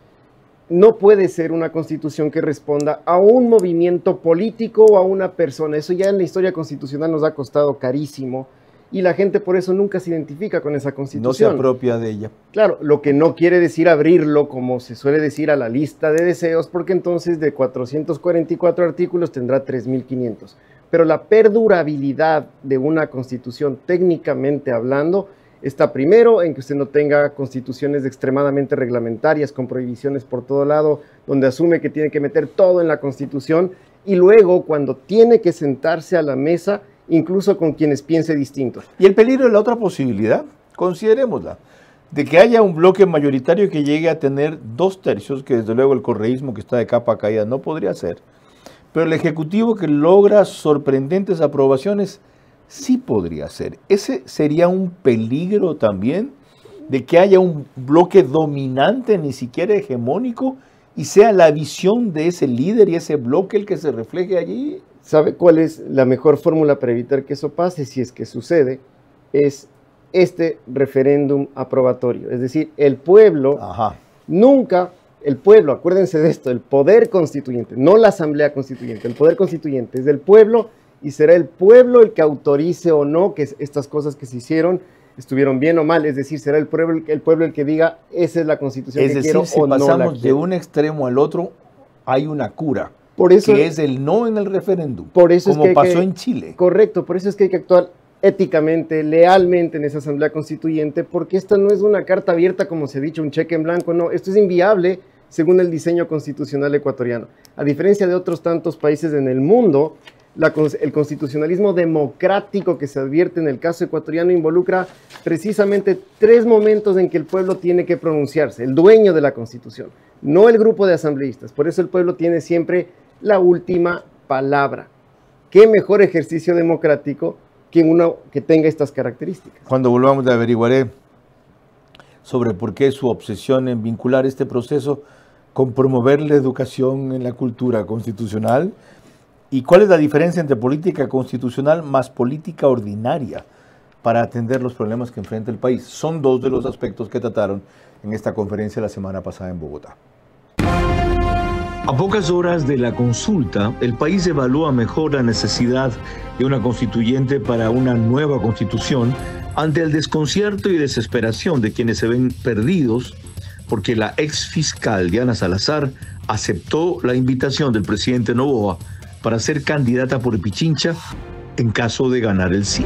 no puede ser una Constitución que responda a un movimiento político o a una persona. Eso ya en la historia constitucional nos ha costado carísimo. Y la gente por eso nunca se identifica con esa constitución. No se apropia de ella. Claro, lo que no quiere decir abrirlo, como se suele decir, a la lista de deseos, porque entonces de 444 artículos tendrá 3.500. Pero la perdurabilidad de una constitución, técnicamente hablando, está primero en que usted no tenga constituciones extremadamente reglamentarias, con prohibiciones por todo lado, donde asume que tiene que meter todo en la constitución, y luego cuando tiene que sentarse a la mesa, incluso con quienes piense distinto. Y el peligro de la otra posibilidad, considerémosla, de que haya un bloque mayoritario que llegue a tener 2/3, que desde luego el correísmo que está de capa caída no podría ser, pero el Ejecutivo que logra sorprendentes aprobaciones sí podría ser. Ese sería un peligro también, de que haya un bloque dominante, ni siquiera hegemónico, y sea la visión de ese líder y ese bloque el que se refleje allí. ¿Sabe cuál es la mejor fórmula para evitar que eso pase, si es que sucede? Es este referéndum aprobatorio. Es decir, el pueblo, el pueblo, acuérdense de esto, el poder constituyente, no la asamblea constituyente, el poder constituyente es del pueblo, y será el pueblo el que autorice o no que estas cosas que se hicieron estuvieron bien o mal. Es decir, será el pueblo el que diga, esa es la constitución que quiero o no la quiero. Es decir, si pasamos de un extremo al otro, hay una cura. Por eso, que es el no en el referéndum, como pasó en Chile. Correcto, por eso es que hay que actuar éticamente, lealmente en esa asamblea constituyente, porque esta no es una carta abierta, como se ha dicho, un cheque en blanco, no, esto es inviable según el diseño constitucional ecuatoriano. A diferencia de otros tantos países en el mundo, el constitucionalismo democrático que se advierte en el caso ecuatoriano involucra precisamente 3 momentos en que el pueblo tiene que pronunciarse, el dueño de la Constitución, no el grupo de asambleístas. Por eso el pueblo tiene siempre la última palabra. ¿Qué mejor ejercicio democrático que uno que tenga estas características? Cuando volvamos averiguaré sobre por qué su obsesión en vincular este proceso con promover la educación en la cultura constitucional y cuál es la diferencia entre política constitucional más política ordinaria para atender los problemas que enfrenta el país. Son 2 de los aspectos que trataron en esta conferencia la semana pasada en Bogotá. A pocas horas de la consulta, el país evalúa mejor la necesidad de una constituyente para una nueva constitución ante el desconcierto y desesperación de quienes se ven perdidos porque la ex fiscal Diana Salazar aceptó la invitación del presidente Noboa para ser candidata por Pichincha en caso de ganar el sí.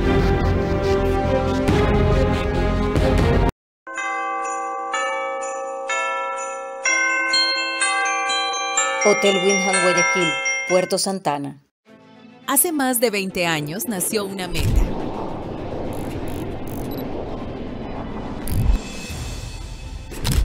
Hotel Windham Guayaquil, Puerto Santana. Hace más de 20 años nació una meta.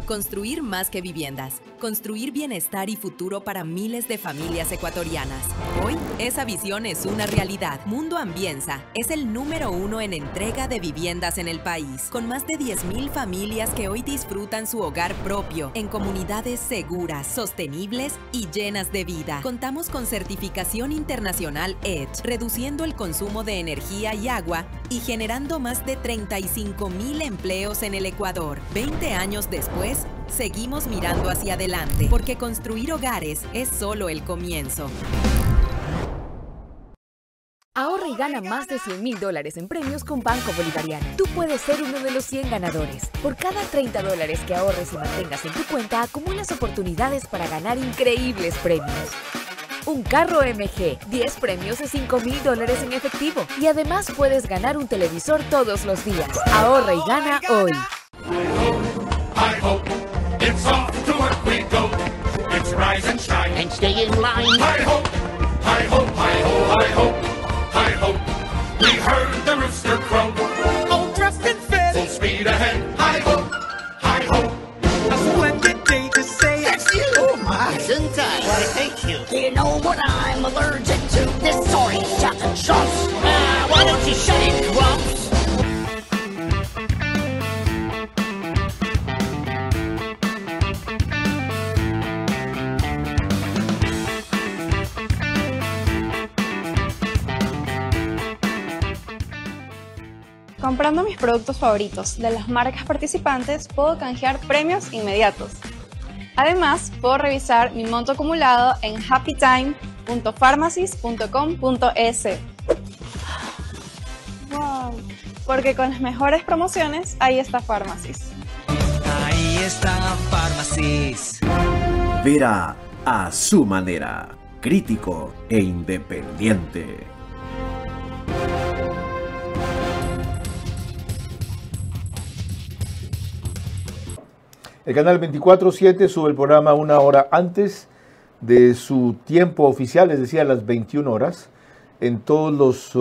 Construir más que viviendas. Construir bienestar y futuro para miles de familias ecuatorianas. Hoy, esa visión es una realidad. Mundo Ambienza es el número 1 en entrega de viviendas en el país, con más de 10.000 familias que hoy disfrutan su hogar propio, en comunidades seguras, sostenibles y llenas de vida. Contamos con certificación internacional EDGE, reduciendo el consumo de energía y agua y generando más de 35.000 empleos en el Ecuador. 20 años después, seguimos mirando hacia adelante, porque construir hogares es solo el comienzo. Ahorra y gana más de $100,000 en premios con Banco Bolivariano. Tú puedes ser uno de los 100 ganadores. Por cada $30 que ahorres y mantengas en tu cuenta, acumulas oportunidades para ganar increíbles premios. Un carro MG, 10 premios de $5,000 en efectivo. Y además puedes ganar un televisor todos los días. Ahorra y gana hoy. It's off to work we go. It's rise and shine and stay in line. Hi ho, hi ho, hi ho, hi ho, hi ho. We heard the rooster crow. All dressed in fit, full speed ahead. Hi ho, hi ho. A splendid day to say it's you. Oh my, Gesundheit. Why, thank you. Do you know what I'm allergic to? This orange chocolate sauce. Why don't you shut it, Grumps? Comprando mis productos favoritos de las marcas participantes, puedo canjear premios inmediatos. Además, puedo revisar mi monto acumulado en happytime.pharmacies.com.es. Wow, porque con las mejores promociones, ahí está Pharmacies. Ahí está Pharmacies. Vera a su manera, crítico e independiente. El canal 24/7 sube el programa una hora antes de su tiempo oficial, es decir, a las 21 horas, en todos los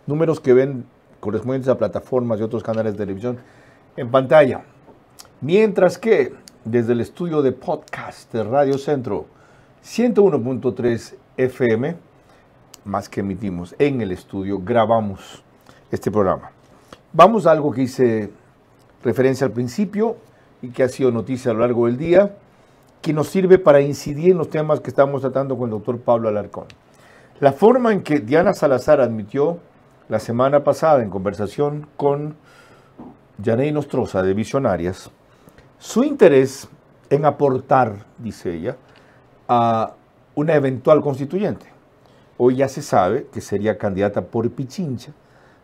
números que ven correspondientes a plataformas y otros canales de televisión en pantalla. Mientras que desde el estudio de podcast de Radio Centro 101.3 FM, más que emitimos en el estudio, grabamos este programa. Vamos a algo que hice referencia al principio y que ha sido noticia a lo largo del día, que nos sirve para incidir en los temas que estamos tratando con el doctor Pablo Alarcón. La forma en que Diana Salazar admitió la semana pasada en conversación con Yaney Nostroza de Visionarias, su interés en aportar, dice ella, a una eventual constituyente. Hoy ya se sabe que sería candidata por Pichincha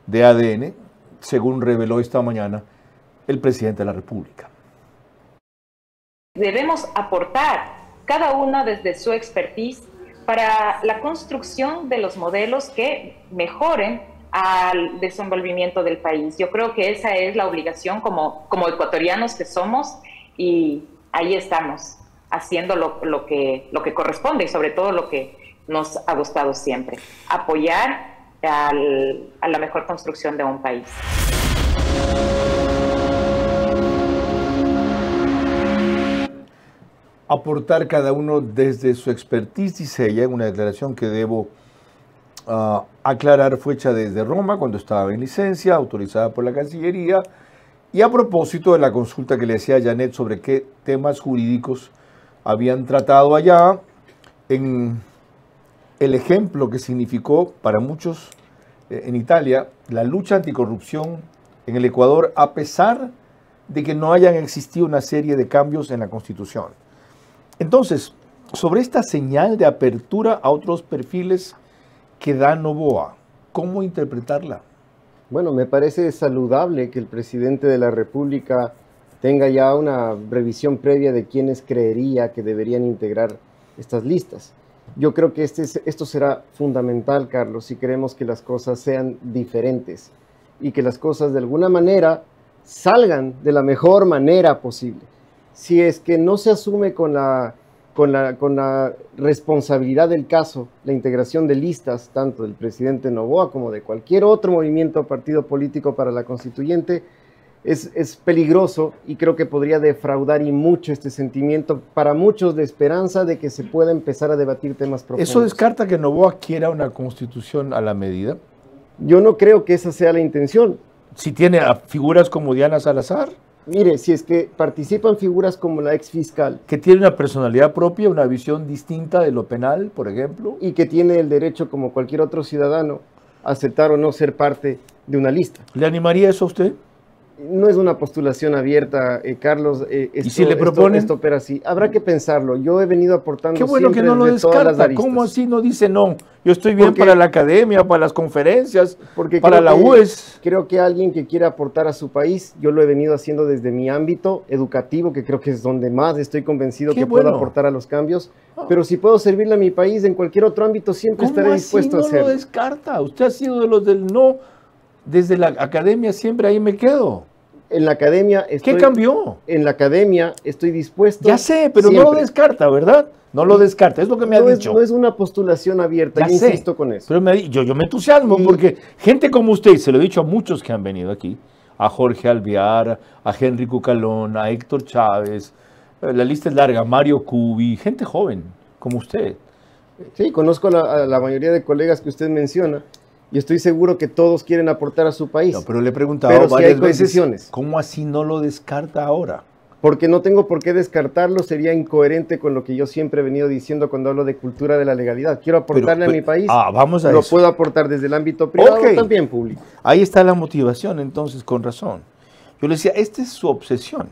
de ADN, según reveló esta mañana el presidente de la República. Debemos aportar cada uno desde su expertise para la construcción de los modelos que mejoren al desenvolvimiento del país. Yo creo que esa es la obligación como ecuatorianos que somos, y ahí estamos haciendo lo que corresponde y sobre todo lo que nos ha gustado siempre, apoyar a la mejor construcción de un país. Aportar cada uno desde su expertise, dice ella, en una declaración que debo aclarar, fue hecha desde Roma cuando estaba en licencia, autorizada por la Cancillería, y a propósito de la consulta que le hacía a Janet sobre qué temas jurídicos habían tratado allá, en el ejemplo que significó para muchos en Italia la lucha anticorrupción en el Ecuador, a pesar de que no hayan existido una serie de cambios en la Constitución. Entonces, sobre esta señal de apertura a otros perfiles que da Noboa, ¿cómo interpretarla? Bueno, me parece saludable que el presidente de la República tenga ya una revisión previa de quiénes creería que deberían integrar estas listas. Yo creo que esto será fundamental, Carlos, si queremos que las cosas sean diferentes y que las cosas de alguna manera salgan de la mejor manera posible. Si es que no se asume con la responsabilidad del caso, la integración de listas, tanto del presidente Noboa como de cualquier otro movimiento o partido político para la constituyente, es peligroso y creo que podría defraudar y mucho este sentimiento para muchos de esperanza de que se pueda empezar a debatir temas profundos. ¿Eso descarta que Noboa quiera una constitución a la medida? Yo no creo que esa sea la intención. Si tiene a figuras como Diana Salazar. Mire, si es que participan figuras como la ex fiscal. Que tiene una personalidad propia, una visión distinta de lo penal, por ejemplo. Y que tiene el derecho, como cualquier otro ciudadano, a aceptar o no ser parte de una lista. ¿Le animaría eso a usted? No es una postulación abierta, Carlos. ¿Y si le proponen? Esto opera así. Habrá que pensarlo. Yo he venido aportando. Qué bueno que no lo descarta. ¿Cómo así no dice no? Yo estoy bien para la academia, para las conferencias, para la UES. Creo que alguien que quiere aportar a su país, yo lo he venido haciendo desde mi ámbito educativo, que creo que es donde más estoy convencido que puedo aportar a los cambios. Pero si puedo servirle a mi país en cualquier otro ámbito, siempre estaré dispuesto a hacerlo. ¿Cómo así no lo descarta? Usted ha sido de los del no. Desde la academia siempre ahí me quedo. En la academia ¿Qué cambió? En la academia estoy dispuesto. Ya sé, pero siempre. No lo descarta, ¿verdad? No lo descarta, es lo que me ha dicho. No es una postulación abierta, yo insisto con eso. Pero yo me entusiasmo porque gente como usted, se lo he dicho a muchos que han venido aquí, a Jorge Alvear, a Henry Cucalón, a Héctor Chávez, la lista es larga, Mario Cubi, gente joven como usted. Sí, conozco a la mayoría de colegas que usted menciona. Y estoy seguro que todos quieren aportar a su país. No, pero le he preguntado varias veces, ¿cómo así no lo descarta ahora? Porque no tengo por qué descartarlo, sería incoherente con lo que yo siempre he venido diciendo cuando hablo de cultura de la legalidad. Quiero aportarle a mi país, vamos a lo puedo aportar desde el ámbito privado, también público. Ahí está la motivación, entonces, con razón. Yo le decía, esta es su obsesión.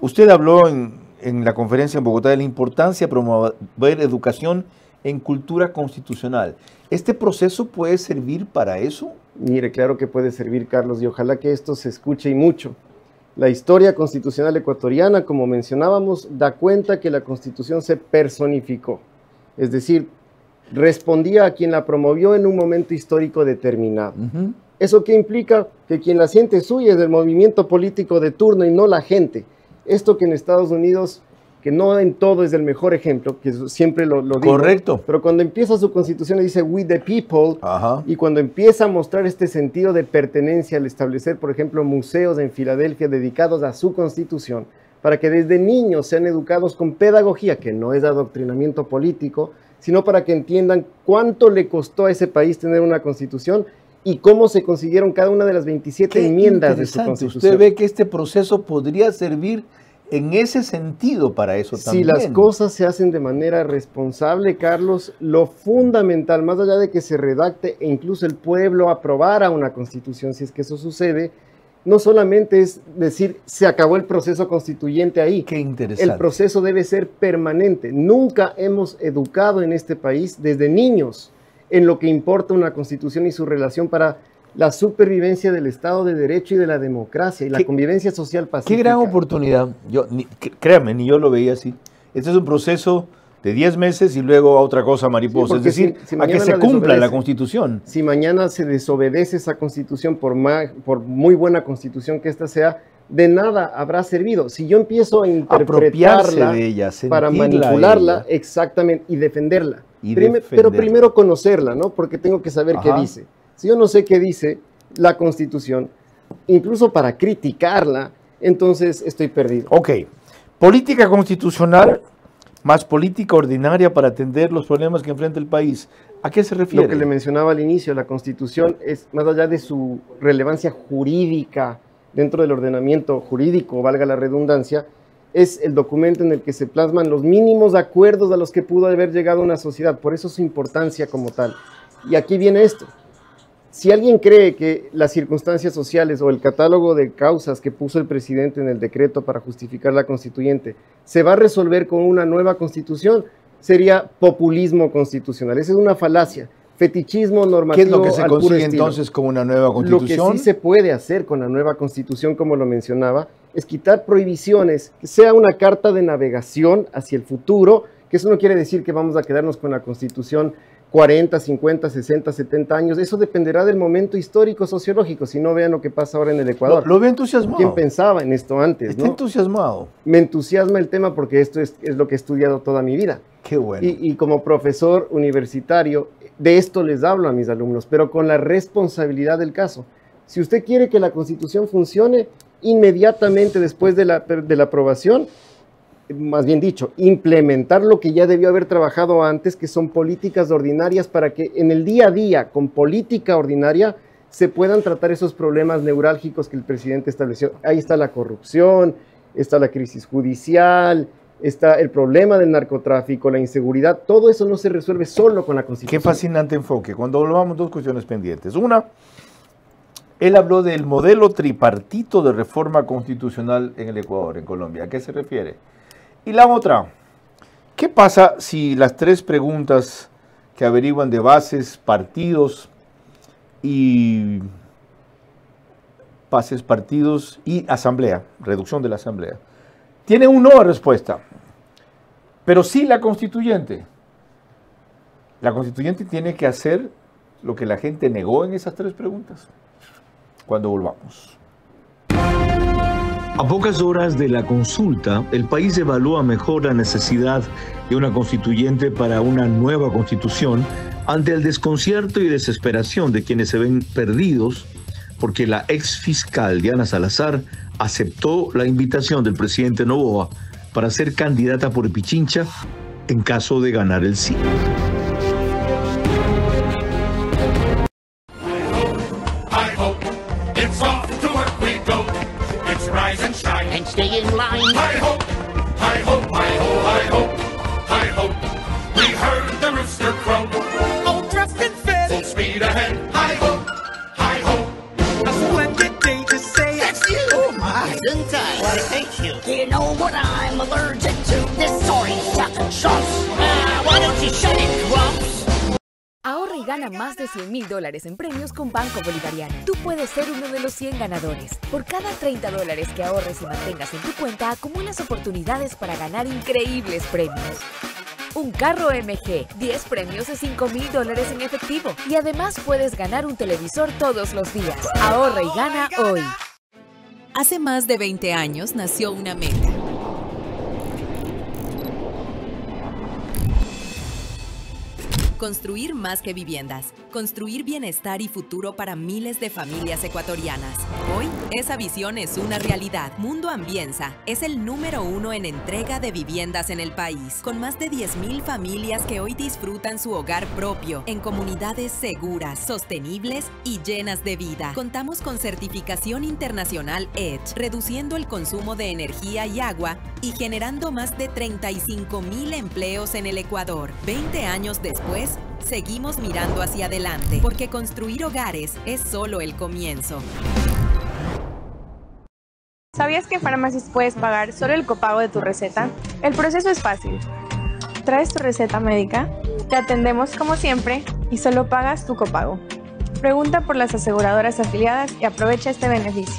Usted habló en la conferencia en Bogotá de la importancia de promover educación en cultura constitucional. ¿Este proceso puede servir para eso? Mire, claro que puede servir, Carlos, y ojalá que esto se escuche y mucho. La historia constitucional ecuatoriana, como mencionábamos, da cuenta que la Constitución se personificó. Es decir, respondía a quien la promovió en un momento histórico determinado. ¿Eso qué implica? Que quien la siente suya es el movimiento político de turno y no la gente. Esto que en Estados Unidos, que no en todo es el mejor ejemplo, que siempre lo digo. Correcto. Pero cuando empieza su constitución le dice we the people, y cuando empieza a mostrar este sentido de pertenencia al establecer, por ejemplo, museos en Filadelfia dedicados a su constitución, para que desde niños sean educados con pedagogía, que no es adoctrinamiento político, sino para que entiendan cuánto le costó a ese país tener una constitución y cómo se consiguieron cada una de las 27 enmiendas de su constitución. Usted ve que este proceso podría servir en ese sentido para eso también. Si las cosas se hacen de manera responsable, Carlos, lo fundamental, más allá de que se redacte e incluso el pueblo aprobara una constitución, si es que eso sucede, no solamente es decir, se acabó el proceso constituyente ahí. Qué interesante. El proceso debe ser permanente. Nunca hemos educado en este país desde niños en lo que importa una constitución y su relación para la supervivencia del Estado de Derecho y de la democracia y la convivencia social pacífica. Qué gran oportunidad. Créame, ni yo lo veía así. Este es un proceso de 10 meses y luego a otra cosa mariposa. Es decir, a que se cumpla la Constitución. Si mañana se desobedece esa Constitución, por muy buena Constitución que ésta sea, de nada habrá servido. Si yo empiezo a interpretarla de ella, para manipularla, exactamente, y defenderla. y Pero defenderla. primero conocerla, ¿no? Porque tengo que saber qué dice. Si yo no sé qué dice la Constitución, incluso para criticarla, entonces estoy perdido. Ok. Política constitucional más política ordinaria para atender los problemas que enfrenta el país. ¿A qué se refiere? Lo que le mencionaba al inicio, la Constitución es, más allá de su relevancia jurídica dentro del ordenamiento jurídico, valga la redundancia, es el documento en el que se plasman los mínimos acuerdos a los que pudo haber llegado una sociedad, por eso su importancia como tal. Y aquí viene esto. Si alguien cree que las circunstancias sociales o el catálogo de causas que puso el presidente en el decreto para justificar la constituyente se va a resolver con una nueva constitución, sería populismo constitucional. Esa es una falacia. Fetichismo normativo. ¿Qué es lo que se consigue entonces con una nueva constitución? Lo que sí se puede hacer con la nueva constitución, como lo mencionaba, es quitar prohibiciones, que sea una carta de navegación hacia el futuro, que eso no quiere decir que vamos a quedarnos con la constitución 40, 50, 60, 70 años. Eso dependerá del momento histórico, sociológico. Si no, vean lo que pasa ahora en el Ecuador. Lo veo entusiasmado. ¿Quién pensaba en esto antes? Está entusiasmado. Me entusiasma el tema porque esto es lo que he estudiado toda mi vida. Qué bueno. Y como profesor universitario, de esto les hablo a mis alumnos, pero con la responsabilidad del caso. Si usted quiere que la Constitución funcione, inmediatamente después de la aprobación, más bien dicho, implementar lo que ya debió haber trabajado antes, que son políticas ordinarias para que en el día a día, con política ordinaria, se puedan tratar esos problemas neurálgicos que el presidente estableció. Ahí está la corrupción, está la crisis judicial, está el problema del narcotráfico, la inseguridad. Todo eso no se resuelve solo con la Constitución. Qué fascinante enfoque. Cuando hablamos, dos cuestiones pendientes. Una, él habló del modelo tripartito de reforma constitucional en el Ecuador, en Colombia. ¿A qué se refiere? Y la otra, ¿qué pasa si las tres preguntas que averiguan de bases, partidos y asamblea, reducción de la asamblea, tiene una no respuesta, pero sí la constituyente? La constituyente tiene que hacer lo que la gente negó en esas tres preguntas. Cuando volvamos. A pocas horas de la consulta, el país evalúa mejor la necesidad de una constituyente para una nueva constitución ante el desconcierto y desesperación de quienes se ven perdidos porque la ex fiscal Diana Salazar aceptó la invitación del presidente Noboa para ser candidata por Pichincha en caso de ganar el sí. And stay in line. Hi-ho, hi-ho, hi-ho, hi-ho, hi-ho. We heard the rooster crow. All dressed and fit. Full speed ahead. Hi-ho, hi-ho. A splendid day to say That's you. Oh my. Isn't I? Why, thank you. Do you know what I'm allergic to? This orange chocolate chunks. Why don't you shut it, Grumps? Ahorra y gana más de $100,000 en premios con Banco Bolivariano. Tú puedes ser uno de los 100 ganadores. Por cada $30 que ahorres y mantengas en tu cuenta, acumulas oportunidades para ganar increíbles premios. Un carro MG, 10 premios de $5,000 en efectivo. Y además puedes ganar un televisor todos los días. Ahorra y gana hoy. Hace más de 20 años nació una meta. Construir más que viviendas. Construir bienestar y futuro para miles de familias ecuatorianas. Hoy, esa visión es una realidad. Mundo Ambienza es el número 1 en entrega de viviendas en el país, con más de 10,000 familias que hoy disfrutan su hogar propio, en comunidades seguras, sostenibles y llenas de vida. Contamos con certificación internacional EDGE, reduciendo el consumo de energía y agua y generando más de 35,000 empleos en el Ecuador. 20 años después, seguimos mirando hacia adelante, porque construir hogares es solo el comienzo. ¿Sabías que en Pharmacies puedes pagar solo el copago de tu receta? El proceso es fácil. Traes tu receta médica, te atendemos como siempre y solo pagas tu copago. Pregunta por las aseguradoras afiliadas y aprovecha este beneficio.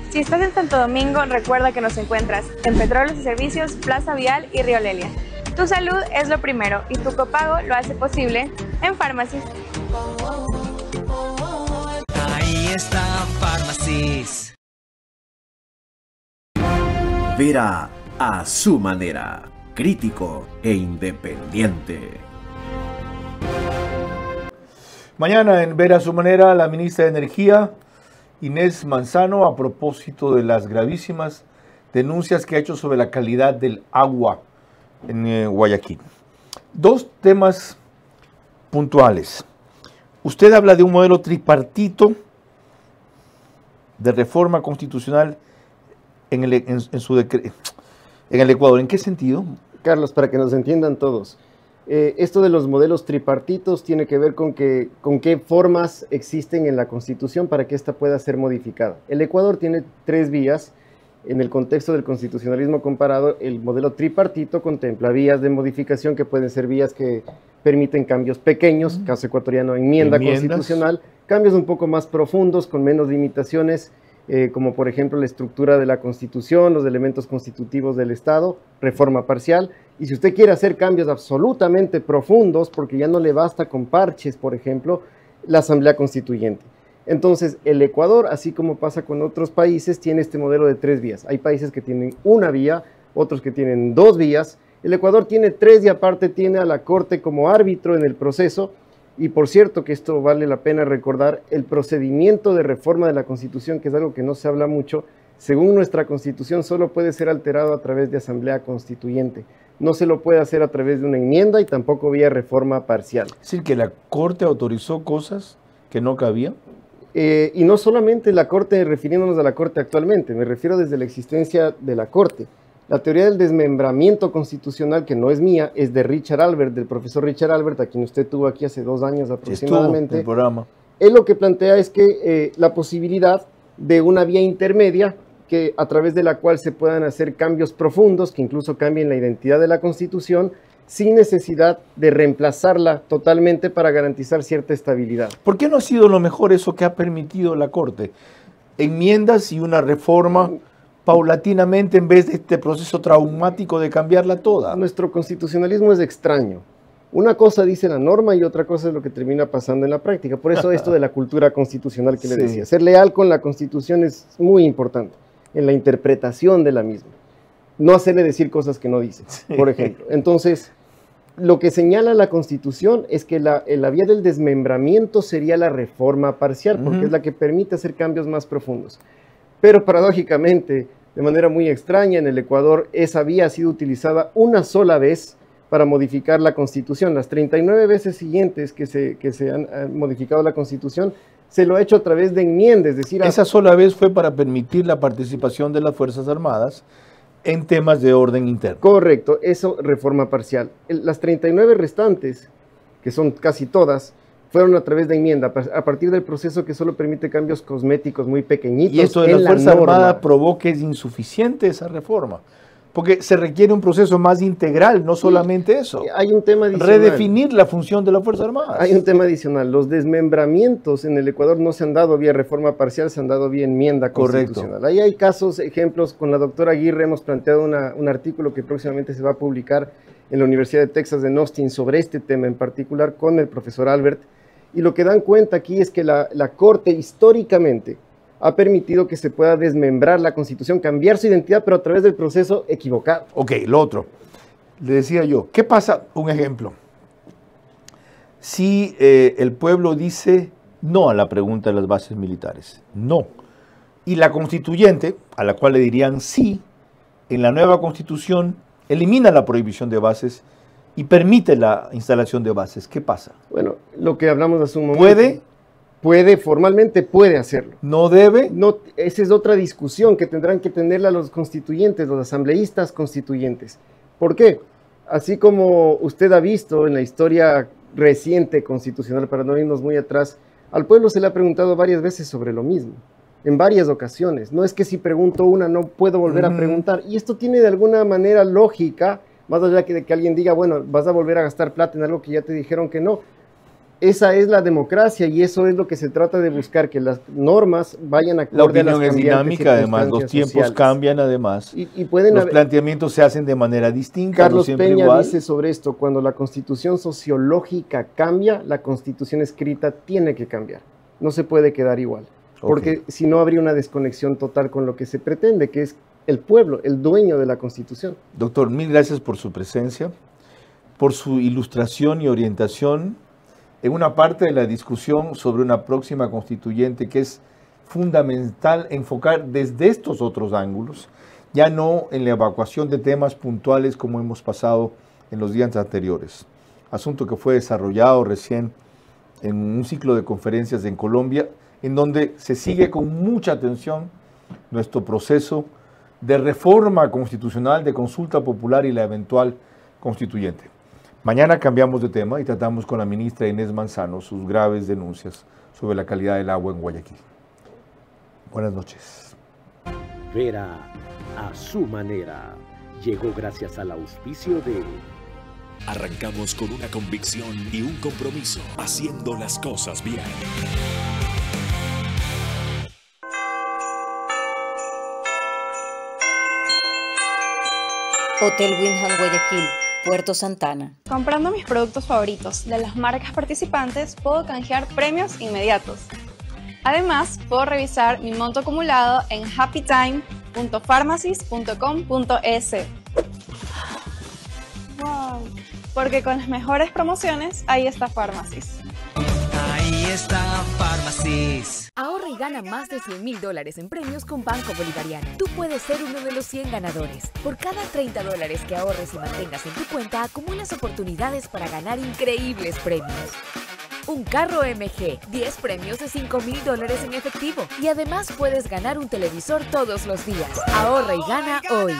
Si estás en Santo Domingo, recuerda que nos encuentras en Petróleos y Servicios, Plaza Vial y Río Lelia. Tu salud es lo primero y tu copago lo hace posible en Pharmacies. Ahí está Pharmacies. Vera a su manera, crítico e independiente. Mañana en Ver a su manera, la ministra de Energía, Inés Manzano, a propósito de las gravísimas denuncias que ha hecho sobre la calidad del agua en Guayaquil. Dos temas puntuales. Usted habla de un modelo tripartito de reforma constitucional en el Ecuador. ¿En qué sentido? Carlos, para que nos entiendan todos, esto de los modelos tripartitos tiene que ver con qué formas existen en la Constitución para que ésta pueda ser modificada. El Ecuador tiene 3 vías. En el contexto del constitucionalismo comparado, el modelo tripartito contempla vías de modificación que pueden ser vías que permiten cambios pequeños, caso ecuatoriano, enmienda constitucional, cambios un poco más profundos, con menos limitaciones, como por ejemplo la estructura de la Constitución, los elementos constitutivos del Estado, reforma parcial. Y si usted quiere hacer cambios absolutamente profundos, porque ya no le basta con parches, por ejemplo, la Asamblea Constituyente. Entonces, el Ecuador, así como pasa con otros países, tiene este modelo de 3 vías. Hay países que tienen una vía, otros que tienen 2 vías. El Ecuador tiene 3 y aparte tiene a la Corte como árbitro en el proceso. Y por cierto, que esto vale la pena recordar, el procedimiento de reforma de la Constitución, que es algo que no se habla mucho, según nuestra Constitución, solo puede ser alterado a través de Asamblea Constituyente. No se lo puede hacer a través de una enmienda y tampoco vía reforma parcial. Es decir, que la Corte autorizó cosas que no cabían. Y no solamente la Corte, refiriéndonos a la Corte actualmente, me refiero desde la existencia de la Corte. La teoría del desmembramiento constitucional, que no es mía, es de Richard Albert, del profesor Richard Albert, a quien usted tuvo aquí hace 2 años aproximadamente. Estuvo en el programa. Él lo que plantea es que la posibilidad de una vía intermedia, que a través de la cual se puedan hacer cambios profundos, que incluso cambien la identidad de la Constitución, sin necesidad de reemplazarla totalmente para garantizar cierta estabilidad. ¿Por qué no ha sido lo mejor eso que ha permitido la Corte? Enmiendas y una reforma paulatinamente en vez de este proceso traumático de cambiarla toda. Nuestro constitucionalismo es extraño. Una cosa dice la norma y otra cosa es lo que termina pasando en la práctica. Por eso esto de la cultura constitucional que le decía. Ser leal con la Constitución es muy importante en la interpretación de la misma. No hacerle decir cosas que no dice, por ejemplo. Entonces, lo que señala la Constitución es que la vía del desmembramiento sería la reforma parcial, porque es la que permite hacer cambios más profundos. Pero paradójicamente, de manera muy extraña, en el Ecuador esa vía ha sido utilizada una sola vez para modificar la Constitución. Las 39 veces siguientes que se han modificado la Constitución, se lo ha hecho a través de enmiendas, es decir... Esa sola vez fue para permitir la participación de las Fuerzas Armadas en temas de orden interno. Correcto, eso reforma parcial. Las 39 restantes, que son casi todas, fueron a través de enmienda, a partir del proceso que solo permite cambios cosméticos muy pequeñitos. Y esto de la Fuerza Armada provoca que es insuficiente esa reforma, porque se requiere un proceso más integral, no solamente eso. Hay un tema adicional. Redefinir la función de la Fuerza Armada. Hay un tema adicional. Los desmembramientos en el Ecuador no se han dado vía reforma parcial, se han dado vía enmienda constitucional. Ahí hay casos, ejemplos. Con la doctora Aguirre hemos planteado un artículo que próximamente se va a publicar en la Universidad de Texas de Austin sobre este tema en particular con el profesor Albert. Y lo que dan cuenta aquí es que la Corte históricamente ha permitido que se pueda desmembrar la Constitución, cambiar su identidad, pero a través del proceso equivocado. Ok, lo otro. Le decía yo, ¿qué pasa? Un ejemplo. Si el pueblo dice no a la pregunta de las bases militares, no. Y la constituyente, a la cual le dirían sí, en la nueva Constitución elimina la prohibición de bases y permite la instalación de bases. ¿Qué pasa? Bueno, lo que hablamos hace un momento. ¿Puede? Puede, formalmente puede hacerlo. ¿No debe? No, esa es otra discusión que tendrán que tenerla los constituyentes, los asambleístas constituyentes. ¿Por qué? Así como usted ha visto en la historia reciente constitucional, para no irnos muy atrás, al pueblo se le ha preguntado varias veces sobre lo mismo, en varias ocasiones. No es que si pregunto una no puedo volver a preguntar. Y esto tiene de alguna manera lógica, más allá de que alguien diga, bueno, vas a volver a gastar plata en algo que ya te dijeron que no. Esa es la democracia y eso es lo que se trata de buscar, que las normas vayan acorde a las cambiantes. La opinión es dinámica, además, los tiempos sociales cambian, además. Y pueden los planteamientos se hacen de manera distinta. Carlos no Peña igual. dice sobre esto, cuando la constitución sociológica cambia, la constitución escrita tiene que cambiar. No se puede quedar igual, porque si no habría una desconexión total con lo que se pretende, que es el pueblo, el dueño de la constitución. Doctor, mil gracias por su presencia, por su ilustración y orientación en una parte de la discusión sobre una próxima constituyente que es fundamental enfocar desde estos otros ángulos, ya no en la evacuación de temas puntuales como hemos pasado en los días anteriores. Asunto que fue desarrollado recién en un ciclo de conferencias en Colombia, en donde se sigue con mucha atención nuestro proceso de reforma constitucional, de consulta popular y la eventual constituyente. Mañana cambiamos de tema y tratamos con la ministra Inés Manzano sus graves denuncias sobre la calidad del agua en Guayaquil. Buenas noches. Vera a su manera. Llegó gracias al auspicio de... Arrancamos con una convicción y un compromiso, haciendo las cosas bien. Hotel Windham Guayaquil, Puerto Santana. Comprando mis productos favoritos de las marcas participantes, puedo canjear premios inmediatos. Además, puedo revisar mi monto acumulado en happytime.pharmacies.com.es. ¡Wow! Porque con las mejores promociones, ahí está Pharmacies. Ahí está Pharmacies. Ahorra y gana más de $100,000 en premios con Banco Bolivariano. Tú puedes ser uno de los 100 ganadores. Por cada $30 que ahorres y mantengas en tu cuenta, acumulas oportunidades para ganar increíbles premios. Un carro MG, 10 premios de $5,000 en efectivo. Y además puedes ganar un televisor todos los días. Ahorra y gana hoy.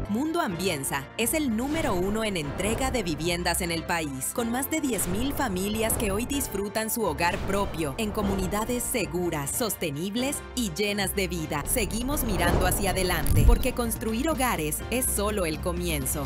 Mundo Ambienza es el número 1 en entrega de viviendas en el país, con más de 10.000 familias que hoy disfrutan su hogar propio en comunidades seguras, sostenibles y llenas de vida. Seguimos mirando hacia adelante, porque construir hogares es solo el comienzo.